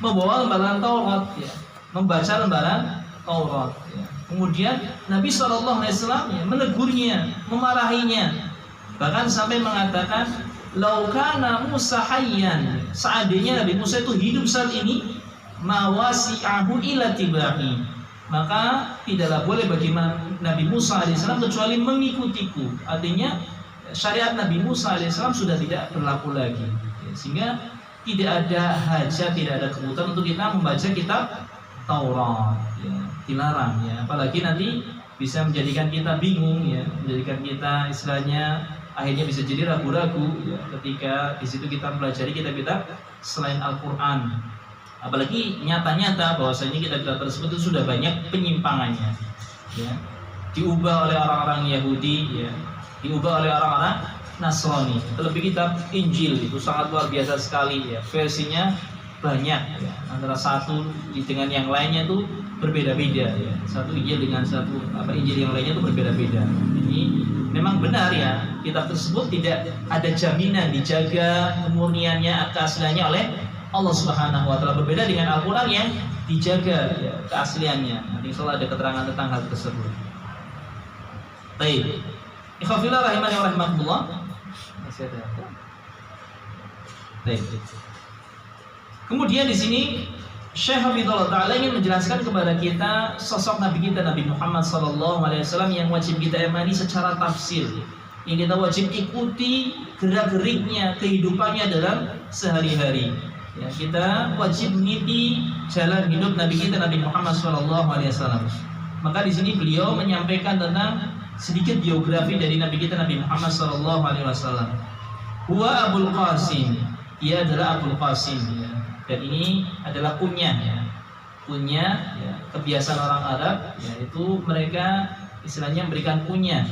membawa lembaran Taurat, ya, membaca lembaran Taurat, ya. Kemudian Nabi SAW ya, menegurnya, memarahinya, bahkan sampai mengatakan, "Laukana Musa hayyan," seandainya Nabi Musa itu hidup saat ini, "mawasi'ahu ila tibahi," maka tidaklah boleh bagi Nabi Musa alaihissalam kecuali mengikutiku. Artinya syariat Nabi Musa alaihissalam sudah tidak berlaku lagi, ya, sehingga tidak ada hajat, tidak ada kebutuhan untuk kita membaca kitab Taurat, ya, dilarang, ya. Apalagi nanti bisa menjadikan kita bingung, ya, menjadikan kita istilahnya akhirnya bisa jadi ragu-ragu, ya, ketika di situ kita mempelajari kitab-kitab selain Al-Quran. Apalagi nyata-nyata bahwasanya kitab-kitab tersebut itu sudah banyak penyimpangannya, ya, diubah oleh orang-orang Yahudi, ya, diubah oleh orang-orang Nasrani. Terlebih kitab Injil itu sangat luar biasa sekali ya, versinya banyak ya. Antara satu dengan yang lainnya itu berbeda-beda ya. Satu Injil dengan satu Injil yang lainnya itu berbeda-beda. Ini memang benar ya, kitab tersebut tidak ada jaminan dijaga kemurniannya, keasliannya oleh Allah Subhanahu wa taala, berbeda dengan Al-Qur'an yang dijaga ya, keasliannya. Nanti insyaallah ada keterangan tentang hal tersebut. Baik. Ikhwafillah rahimani wa rahimakumullah. Masih ada apa? Baik. Kemudian di sini Syekh Hafizahullah Ta'ala ingin menjelaskan kepada kita sosok Nabi kita, Nabi Muhammad SAW, yang wajib kita imani secara tafsir, yang kita wajib ikuti gerak-geriknya, kehidupannya dalam sehari-hari ya, kita wajib mengikuti jalan hidup Nabi kita, Nabi Muhammad SAW. Maka di sini beliau menyampaikan tentang sedikit biografi dari Nabi kita, Nabi Muhammad SAW. Huwa Abul Qasim, ia adalah Abul Qasim ya. Dan ini adalah kunyah ya. Kunyah ya, kebiasaan orang Arab yaitu mereka istilahnya memberikan kunyah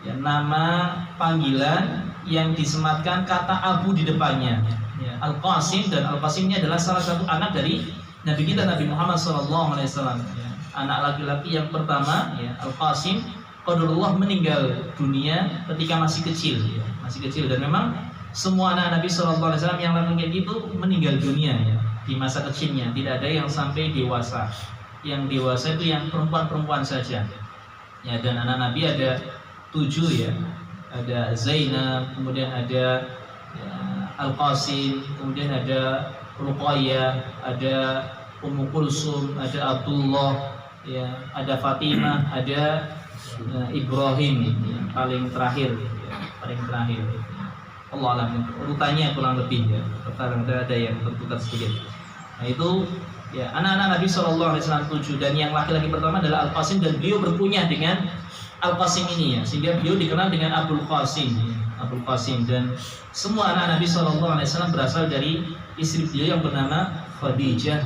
ya, nama panggilan yang disematkan kata Abu di depannya ya. Al-Qasim, dan Al-Qasim ini adalah salah satu anak dari Nabi kita, Nabi Muhammad SAW ya. Anak laki-laki yang pertama ya, Al-Qasim, qadarullah meninggal dunia ketika masih kecil ya. Masih kecil, dan memang semua anak Nabi SAW yang laki-laki itu meninggal dunia ya, di masa kecilnya. Tidak ada yang sampai dewasa. Yang dewasa itu yang perempuan-perempuan saja ya. Dan anak Nabi ada 7 ya. Ada Zainab, kemudian ada ya, Al-Qasim, kemudian ada Ruqayyah, ada Ummu Kulsum, ada Abdullah ya, ada Fatimah, ada Ibrahim ya, paling terakhir ya, paling terakhir. Allah alam, urutannya kurang lebih ya, terkadang ada yang bertukar sedikit. Nah itu ya, anak-anak Nabi SAW 7, dan yang laki-laki pertama adalah Al-Qasim, dan beliau berkunyah dengan Al-Qasim ini ya, sehingga beliau dikenal dengan Abul Qasim ya, Abul Qasim. Dan semua anak Nabi SAW berasal dari istri beliau yang bernama Khadijah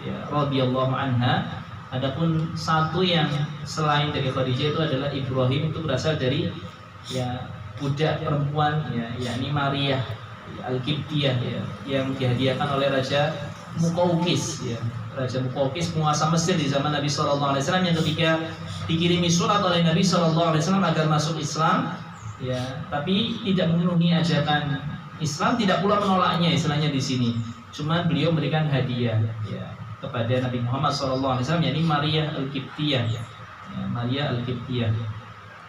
ya, radhiyallahu anha. Adapun satu yang selain dari Khadijah itu adalah Ibrahim, itu berasal dari ya budak perempuan ya, yakni Maria Al-Qibtiyah ya, yang dihadiahkan oleh Raja Muqawqis ya. Raja Muqawqis penguasa Mesir di zaman Nabi SAW, yang ketika dikirimi surat oleh Nabi SAW agar masuk Islam ya, tapi tidak memenuhi ajakan Islam, tidak pula menolaknya istilahnya di sini. Cuma beliau memberikan hadiah ya kepada Nabi Muhammad SAW, yakni Maria Al-Qibtiyah ya, Maria Al-Qibtiyah,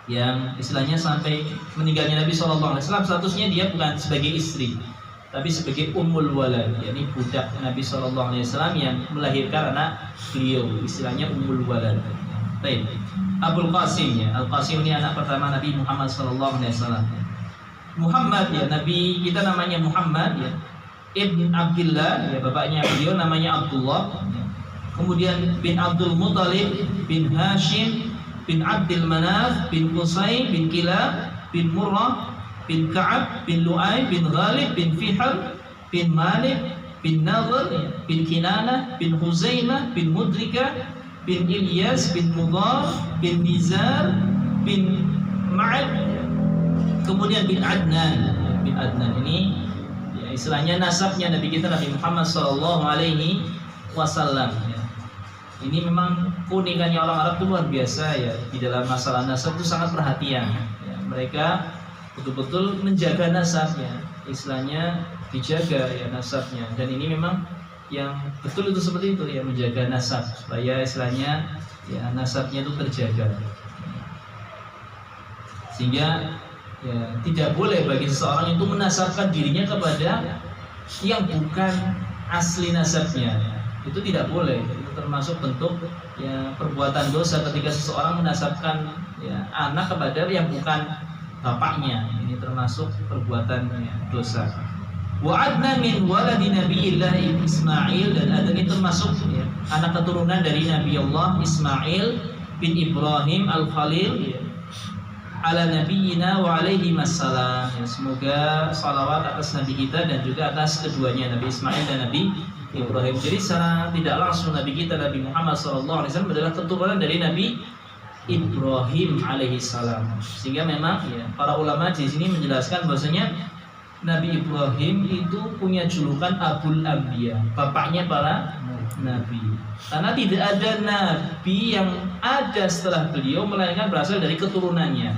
yang istilahnya sampai meninggalnya Nabi SAW statusnya dia bukan sebagai istri, tapi sebagai ummul walad, yakni budak Nabi SAW yang melahirkan anak beliau, istilahnya ummul walad. Baik, Abul Qasim ya, Al-Qasim ini anak pertama Nabi Muhammad SAW. Muhammad ya, Nabi kita namanya Muhammad ya, Ibn Abdullah ya, bapaknya beliau namanya Abdullah ya. Kemudian bin Abdul Muttalib bin Hashim bin Abdul Manaf bin Qusay bin Kilab bin Murrah bin Ka'ab bin Lu'ay bin Ghalib bin Fihr bin Malik bin Nadhr bin Kinanah bin Huzaimah bin Mudrika bin Ilyas bin Mudar bin Nizar bin Ma'ad, kemudian bin Adnan. Bin Adnan ini ya, istilahnya nasabnya Nabi kita, Nabi Muhammad SAW ya. Ini memang keunikannya orang Arab itu luar biasa ya, di dalam masalah nasab itu sangat perhatian ya. Mereka betul-betul menjaga nasabnya, istilahnya dijaga ya nasabnya. Dan ini memang yang betul itu seperti itu ya, menjaga nasab supaya istilahnya ya nasabnya itu terjaga, sehingga ya tidak boleh bagi seseorang itu menasabkan dirinya kepada yang bukan asli nasabnya ya. Itu tidak boleh. Termasuk bentuk ya perbuatan dosa ketika seseorang menasabkan ya anak kepada yang bukan bapaknya. Ini termasuk perbuatan ya, dosa. Wa adna min waladi Nabiyillah Ismail, dan Adnan itu termasuk ya, anak keturunan dari Nabi Allah Ismail bin Ibrahim Al-Khalil ya, ala nabiyina wa alaihi wassalam ya, semoga salawat atas Nabi kita dan juga atas keduanya, Nabi Ismail dan Nabi Ibrahim. Jadi secara tidak langsung Nabi kita, Nabi Muhammad SAW adalah keturunan dari Nabi Ibrahim alaihissalam. Sehingga memang ya, para ulama di sini menjelaskan bahwasanya Nabi Ibrahim itu punya julukan Abul Anbiya, bapaknya para nabi. Karena tidak ada nabi yang ada setelah beliau melainkan berasal dari keturunannya.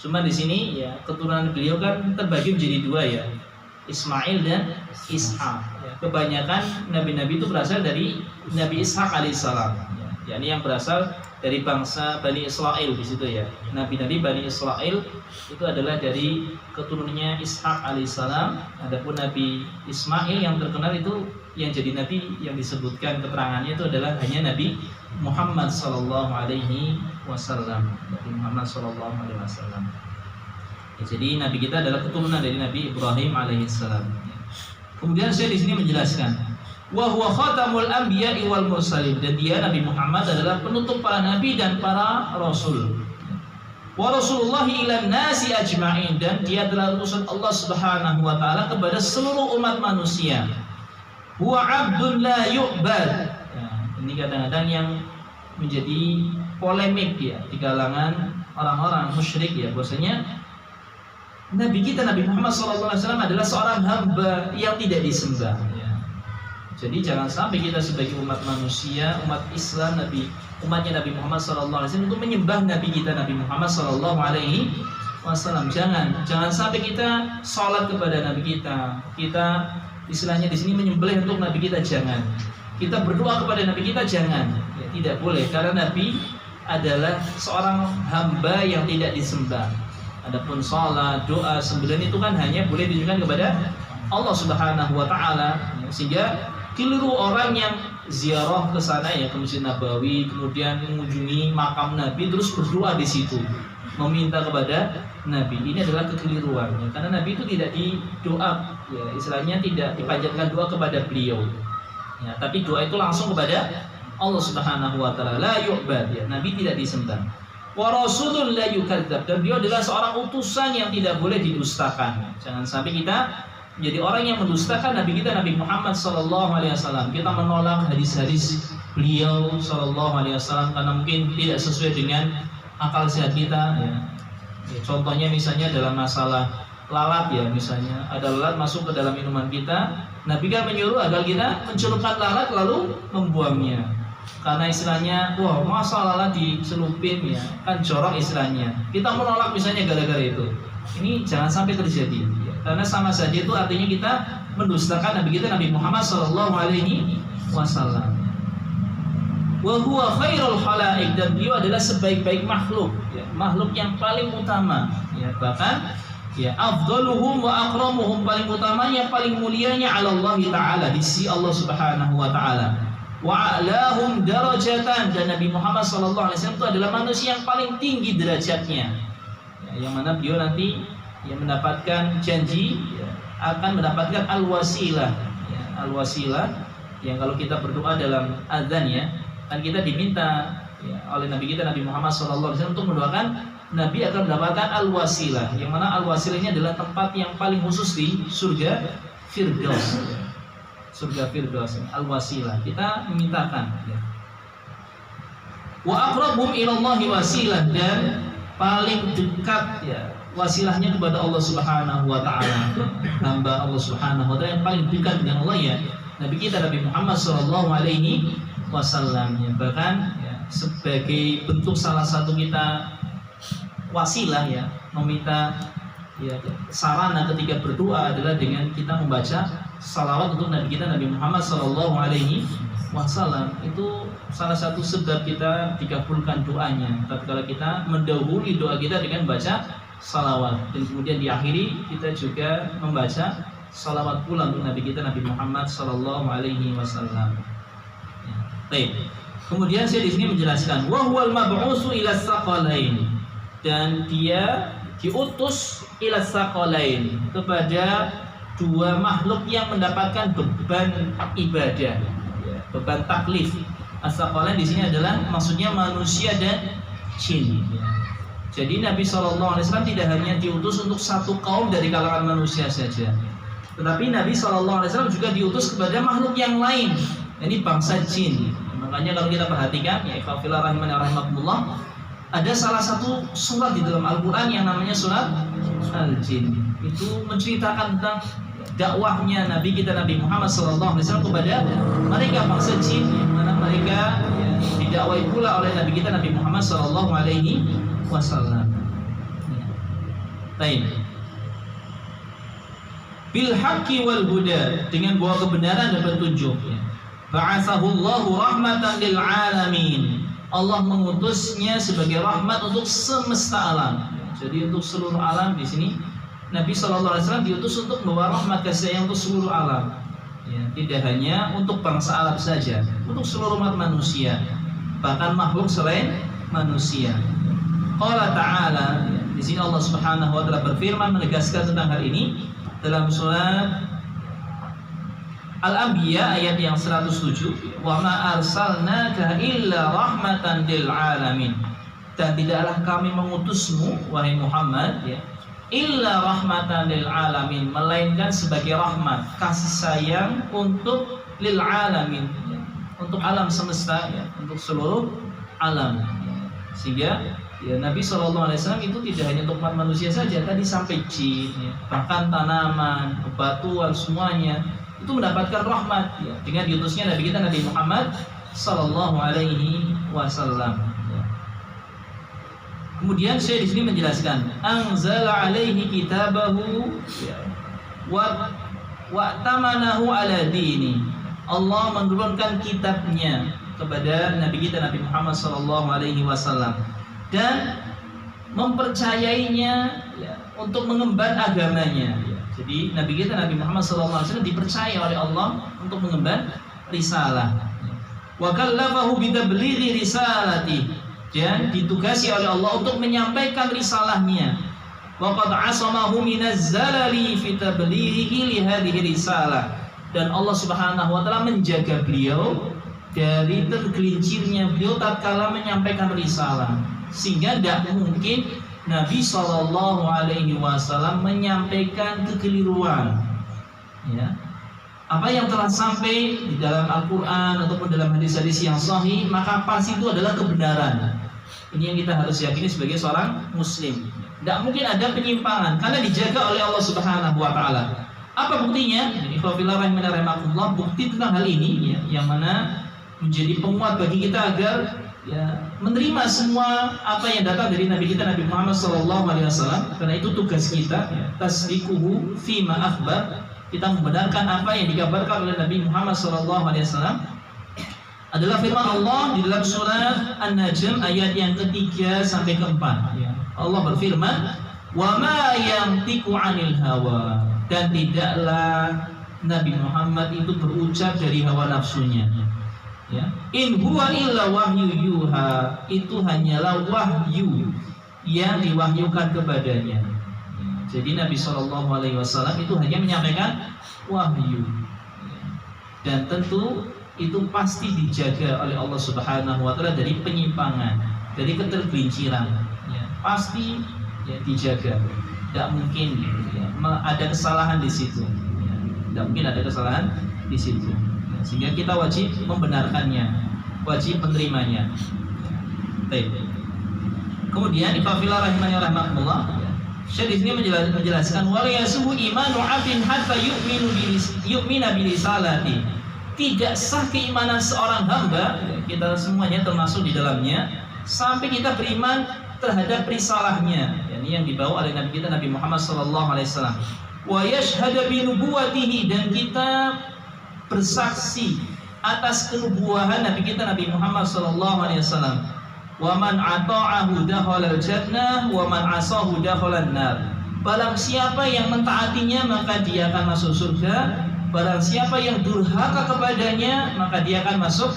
Cuma di sini ya keturunan beliau kan terbagi menjadi dua ya, Ismail dan Ishak. Ya, kebanyakan nabi-nabi itu berasal dari Nabi Ishak alaihissalam. Ya, yakni yang berasal dari bangsa Bani Israel di situ ya. Nabi-nabi Bani Israel itu adalah dari keturunannya Ishak alaihissalam. Adapun Nabi Ismail yang terkenal itu yang jadi nabi yang disebutkan keterangannya itu adalah hanya Nabi Muhammad sallallahu alaihi wasallam. Nabi Muhammad sallallahu alaihi wasallam. Ya, jadi nabi kita adalah keturunan dari Nabi Ibrahim alaihissalam. Kemudian saya di sini menjelaskan wa huwa khatamul anbiya'i wal mursalin, dan dia Nabi Muhammad adalah penutup para nabi dan para rasul. Wa rasulullahi ilan nasi ajma'in, dan dia adalah utusan Allah Subhanahu wa taala kepada seluruh umat manusia. Huwa 'abdun la yu'bad. Ya, ini kadang-kadang yang menjadi polemik ya di kalangan orang-orang musyrik ya, bahwasanya Nabi kita Nabi Muhammad SAW adalah seorang hamba yang tidak disembah. Jadi jangan sampai kita sebagai umat manusia, umat Islam, umatnya Nabi Muhammad SAW untuk menyembah Nabi kita Nabi Muhammad SAW. Jangan sampai kita sholat kepada Nabi kita. Kita istilahnya di sini menyembelih untuk Nabi kita, jangan. Kita berdoa kepada Nabi kita, jangan. Ya, tidak boleh, karena Nabi adalah seorang hamba yang tidak disembah. Adapun sholat, doa, sembelihan itu kan hanya boleh ditujukan kepada Allah Subhanahu wa taala. Sehingga keliru orang yang ziarah ke sana ya, ke Masjid Nabawi, kemudian mengunjungi makam Nabi terus berdoa di situ, meminta kepada Nabi. Ini adalah kekeliruan ya, karena Nabi itu tidak didoa ya, istilahnya tidak dipanjatkan doa kepada beliau. Ya, tapi doa itu langsung kepada Allah Subhanahu wa taala. La yu'bad ya, Nabi tidak disembah. Wa rasulun la yukadzdzab, dan beliau adalah seorang utusan yang tidak boleh didustakan. Jangan sampai kita jadi orang yang mendustakan Nabi kita Nabi Muhammad SAW. Kita menolak hadis-hadis beliau SAW karena mungkin tidak sesuai dengan akal sehat kita. Ya, contohnya misalnya dalam masalah lalat ya, misalnya ada lalat masuk ke dalam minuman kita, Nabi kan menyuruh agar kita mencelupkan lalat lalu membuangnya. Karena istilahnya, wah masa lalat dicelupin ya, kan jorok istilahnya. Kita menolak misalnya gara-gara itu. Ini jangan sampai terjadi. Karena sama saja itu artinya kita mendustakan Nabi kita Nabi Muhammad sallallahu alaihi wasallam. Wa huwa khairul khalaiq, dan beliau adalah sebaik-baik makhluk ya, makhluk yang paling utama ya, bahkan ya afdaluhum wa akramuhum, paling utamanya paling mulianya ala Allah taala, di sisi Allah Subhanahu wa taala. Wa a'lahum darajatan, dan Nabi Muhammad sallallahu alaihi wasallam itu adalah manusia yang paling tinggi derajatnya ya, yang mana beliau nanti yang mendapatkan janji ya, akan mendapatkan al-wasilah ya, al-wasilah yang kalau kita berdoa dalam azan ya, kan kita diminta ya, oleh Nabi kita Nabi Muhammad SAW untuk mendoakan Nabi akan mendapatkan al-wasilah, yang mana al-wasilah ini adalah tempat yang paling khusus di surga Firdaus ya. Surga Firdaus, al-wasilah kita memintakan ya. Wa aqrabhum ilallahi wasilah, dan paling dekat ya wasilahnya kepada Allah Subhanahu wa taala, hamba Allah Subhanahu wa taala yang paling dekat dengan Allah ya Nabi kita Nabi Muhammad sallallahu alaihi wasallam ya. Bahkan ya, sebagai bentuk salah satu kita wasilah ya, meminta ya sarana ketika berdoa adalah dengan kita membaca salawat untuk Nabi kita Nabi Muhammad sallallahu alaihi wasallam. Itu salah satu sebab kita dikabulkan doanya. Tapi kalau kita mendahului doa kita dengan baca salawat, dan kemudian diakhiri kita juga membaca salawat pula untuk Nabi kita Nabi Muhammad sallallahu alaihi wasallam. Baik. Kemudian saya di sini menjelaskan wa huwal mab'utsu ila tsaqalain, dan dia diutus ila tsaqalain, kepada dua makhluk yang mendapatkan beban ibadah, beban taklif. As-tsaqalain di sini adalah maksudnya manusia dan jin. Jadi Nabi SAW tidak hanya diutus untuk satu kaum dari kalangan manusia saja, tetapi Nabi SAW juga diutus kepada makhluk yang lain, ini bangsa jin. Makanya kalau kita perhatikan ya, ikhwafillah rahimani rahimakumullah, ada salah satu surat di dalam Al-Quran yang namanya surat Al-Jin. Itu menceritakan tentang dakwahnya Nabi kita Nabi Muhammad SAW kepada mereka bangsa jin, yang mana mereka didakwai pula oleh Nabi kita Nabi Muhammad SAW. Baik. Bil haqqi wal huda, dengan bawa kebenaran dan petunjuk. Ba'atsahu Allahu rahmatan lil alamin. Allah mengutusnya sebagai rahmat untuk semesta alam. Jadi untuk seluruh alam di sini Nabi SAW diutus untuk membawa rahmat kasih sayang untuk seluruh alam. Ya, tidak hanya untuk bangsa Arab saja, untuk seluruh umat manusia, bahkan makhluk selain manusia. Qala ta'ala, di sini Allah Subhanahu wa taala berfirman menegaskan tentang hal ini dalam surat Al-Anbiya ayat yang 107, wa ma arsalnaka illa rahmatan lil alamin. Dan tidaklah kami mengutusmu wahai Muhammad ya, illa rahmatan lil alamin, melainkan sebagai rahmat, kasih sayang untuk lil alamin ya, untuk alam semesta ya, untuk seluruh alam. Sehingga ya, Nabi SAW itu tidak hanya untuk umat manusia saja, tadi sampai jin ya, bahkan tanaman, bebatuan semuanya itu mendapatkan rahmat ya, dengan diutusnya Nabi kita Nabi Muhammad sallallahu alaihi wasallam. Ya. Kemudian saya di sini menjelaskan, anzala alaihi kitabahu ya, wa tamanahu ala dini. Allah menurunkan kitabnya kepada Nabi kita Nabi Muhammad sallallahu alaihi wasallam dan mempercayainya ya, untuk mengemban agamanya. Ya. Jadi Nabi kita Nabi Muhammad SAW dipercaya oleh Allah untuk mengemban risalah. Wa kallafahu bitablighi risalati, dan ditugasi oleh Allah untuk menyampaikan risalahnya. Wa qad asamahu minaz zalali fi tablighi li hadhihi risalah, dan Allah Subhanahu wa taala menjaga beliau dari tergelincirnya beliau tatkala menyampaikan risalah, sehingga tidak mungkin Nabi Shallallahu Alaihi Wasallam menyampaikan kekeliruan. Ya. Apa yang telah sampai di dalam Al-Quran ataupun dalam hadis-hadis yang sahih, maka pasti itu adalah kebenaran. Ini yang kita harus yakini sebagai seorang Muslim. Tidak mungkin ada penyimpangan karena dijaga oleh Allah Subhanahu Wa Taala. Apa buktinya? Bukti tentang hal ini, ya, yang mana menjadi penguat bagi kita agar ya, menerima semua apa yang datang dari Nabi kita Nabi Muhammad SAW. Karena itu tugas kita ya, tasdiquhu fima akhbar, kita membenarkan apa yang dikabarkan oleh Nabi Muhammad SAW. Adalah firman Allah di dalam surat An-Najm ayat yang ketiga sampai keempat ya. Allah berfirman, wa ma yantiqu 'anil hawa, dan tidaklah Nabi Muhammad itu berucap dari hawa nafsunya. Ya. In huwa illa wahyu yuha, itu hanyalah wahyu yang diwahyukan kepadanya. Jadi Nabi SAW itu hanya menyampaikan wahyu, dan tentu itu pasti dijaga oleh Allah Subhanahu Wa Taala dari penyimpangan, dari ketergelinciran. Ya. Pasti ya, dijaga. Tidak mungkin ya, ada kesalahan di situ. Ya. Tidak mungkin ada kesalahan di situ. Sehingga kita wajib membenarkannya, wajib menerimanya. Baik. Kemudian ikhwafillah rahimani wa rahmatullah, Syekh di sini menjelaskan wal yasuhu imanu 'abdin hatta yu'mina bi risalati. Tidak sah keimanan seorang hamba, kita semuanya termasuk di dalamnya, sampai kita beriman terhadap risalahnya, yakni yang dibawa oleh Nabi kita Nabi Muhammad SAW. Wa yashhadu bi nubuwwatihi, dan kita bersaksi atas kenubuahan Nabi kita Nabi Muhammad SAW. Wa man ata'ahu dakhalal jannah wa man asahu dakhalan nar. Barang siapa yang mentaatinya maka dia akan masuk surga. Barang siapa yang durhaka kepadanya maka dia akan masuk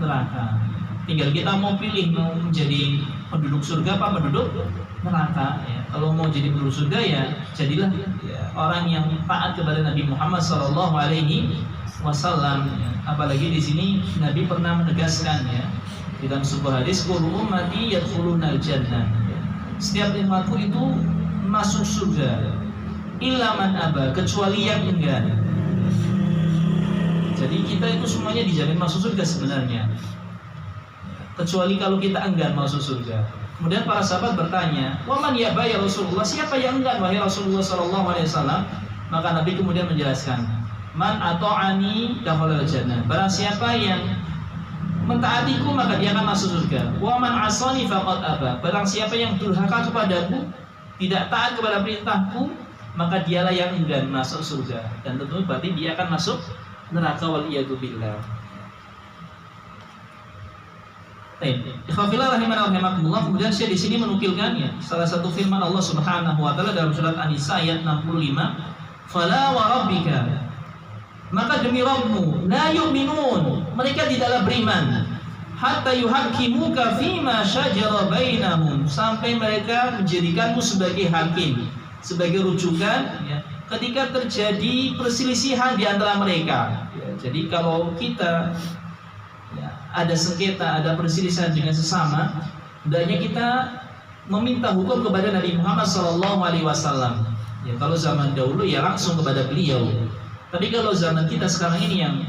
neraka. Tinggal kita mau pilih mau menjadi penduduk surga apa penduduk neraka. Ya. Kalau mau jadi penduduk surga ya jadilah ya, orang yang taat kepada Nabi Muhammad SAW. Ya. Apalagi di sini Nabi pernah menegaskan ya, di dalam sebuah hadis, kullu ummati yadkhulunal jannah. Setiap umatku itu masuk surga, illa man aba, kecuali yang enggan. Jadi kita itu semuanya dijamin masuk surga sebenarnya, kecuali kalau kita enggan masuk surga. Kemudian para sahabat bertanya, "Waman yaba ya Rasulullah?" Siapa yang enggan wahai Rasulullah sallallahu alaihi wasallam? Maka Nabi kemudian menjelaskan, "Man ata'ani dakhalal jannah." Barang siapa yang mentaatiku maka dia akan masuk surga. "Wa man 'asani faqad aba." Barang siapa yang durhaka kepadaku, tidak taat kepada perintahku, maka dialah yang enggan masuk surga. Dan tentu berarti dia akan masuk neraka, wal iyadu billah. Ikhwafillah rahimana rahimakumullah. Kemudian saya di sini menukilkan ya salah satu firman Allah Subhanahu wa taala dalam surat An-Nisa ayat 65, "Fala wa rabbika." Maka demi Rabbmu, la yu'minun, mereka tidaklah beriman, hatta yuhaqqimuka fima syajara bainahum, sampai mereka menjadikanmu sebagai hakim, sebagai rujukan ya, ketika terjadi perselisihan di antara mereka. Ya, jadi kalau kita ya, ada sengketa, ada perselisihan dengan sesama, hendaknya kita meminta hukum kepada Nabi Muhammad SAW. Ya, kalau zaman dahulu ya langsung kepada beliau. Tapi kalau zaman kita sekarang ini yang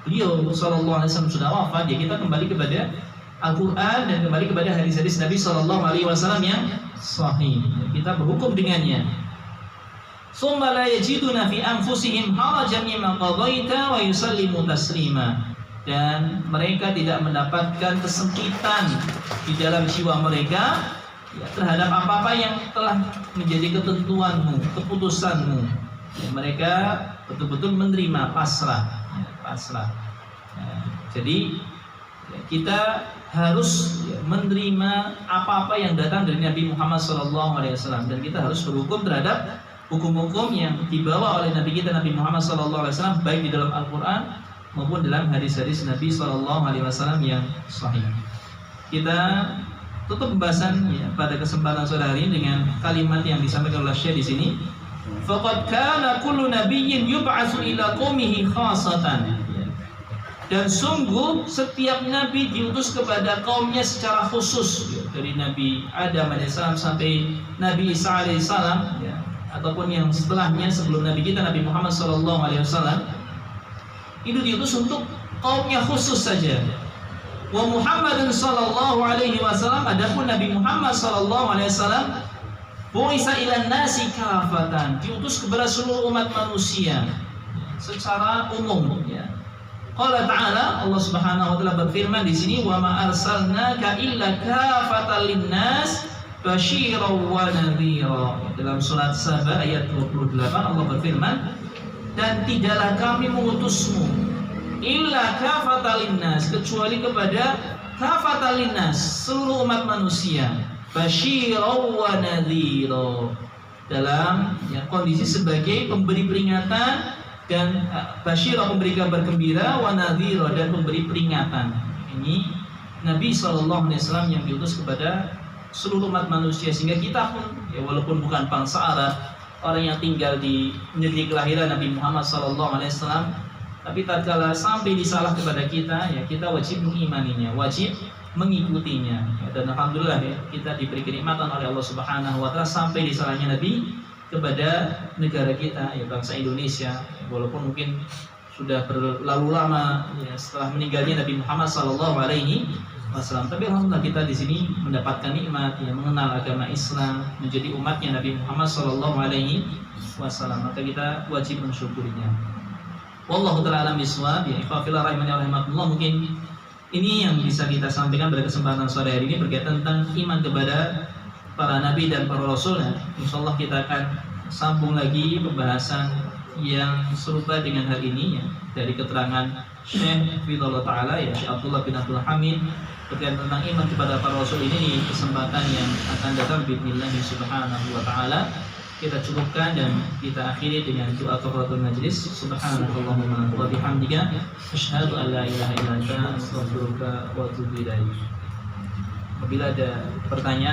beliau SAW sudah wafat, ya kita kembali kepada Al-Quran dan kembali kepada hadis-hadis Nabi SAW yang sahih. Ya, kita berhukum dengannya. Summa la yajiduna fi anfusihim harajan mimma qadaita wa yusallimu taslima. Dan mereka tidak mendapatkan kesempitan di dalam jiwa mereka ya, terhadap apa-apa yang telah menjadi ketentuanmu, keputusanmu. Ya, mereka betul-betul menerima, pasrah, ya, pasrah. Ya, jadi ya, kita harus ya, menerima apa-apa yang datang dari Nabi Muhammad SAW, dan kita harus berhukum terhadap hukum-hukum yang dibawa oleh Nabi kita Nabi Muhammad SAW, baik di dalam Al-Quran maupun dalam hadis-hadis Nabi SAW yang sahih. Kita tutup pembahasan ya, pada kesempatan sore hari ini dengan kalimat yang disampaikan oleh Syekh di sini. Faqad kana kullu nabiyyin yub'atsu ila qaumihi khassatan. Dan sungguh setiap nabi diutus kepada kaumnya secara khusus ya, dari Nabi Adam alaihissalam sampai Nabi Isa alaihissalam ya, ataupun yang setelahnya sebelum Nabi kita Nabi Muhammad SAW, itu diutus untuk kaumnya khusus saja. Wa Muhammadun sallallahu alaihi wasallam, adapun Nabi Muhammad sallallahu alaihi wasallam, bu'isa ilan nasi kafatan, diutus kepada seluruh umat manusia secara umum ya. Qala ta'ala, Allah Subhanahu wa taala berfirman di sini, "Wa ma arsalnaka illa kafatan linnas basyiran wa nadhira." Dalam surat Saba ayat 28 Allah berfirman, "Dan tidaklah kami mengutusmu illa kafatan linnas, kecuali kepada kafatan linnas, seluruh umat manusia, basyiran wa nadhira." Dalam ya, kondisi sebagai pemberi peringatan dan basyirah, memberi kabar gembira, wa nadhira, dan memberi peringatan. Ini Nabi SAW yang diutus kepada seluruh umat manusia, sehingga kita pun ya, walaupun bukan bangsa Arab, orang yang tinggal di negeri kelahiran Nabi Muhammad SAW, tapi tatkala sampai disalah kepada kita ya, kita wajib mengimaninya, wajib mengikutinya ya, dan alhamdulillah ya, kita diberi kenikmatan oleh Allah Subhanahu wa taala sampai disalahnya Nabi kepada negara kita ya, bangsa Indonesia ya, walaupun mungkin sudah berlalu lama ya, setelah meninggalnya Nabi Muhammad SAW, tapi alhamdulillah kita di sini mendapatkan nikmat ya, mengenal agama Islam, menjadi umatnya Nabi Muhammad SAW, maka kita wajib mensyukurinya. Wallahu ta'ala alam bisawab. Ya, ikhwafillah rahimani wa rahimakumullah, mungkin ini yang bisa kita sampaikan pada kesempatan sore hari ini berkaitan tentang iman kepada para nabi dan para rasul. Insyaallah kita akan sambung lagi pembahasan yang serupa dengan hal ini ya, dari keterangan Syekh Fidullah Ta'ala ya, Syekh Abdullah bin Abdul Hamid berkaitan tentang iman kepada para rasul ini di kesempatan yang akan datang bismillah subhanahu wa ta'ala. Kita cukupkan dan kita akhiri dengan doa kafaratul majlis. Subhanallahumma wa bihamdika asyhadu an la ilaha illa anta astaghfiruka wa atubu ilaik. Apabila ada pertanyaan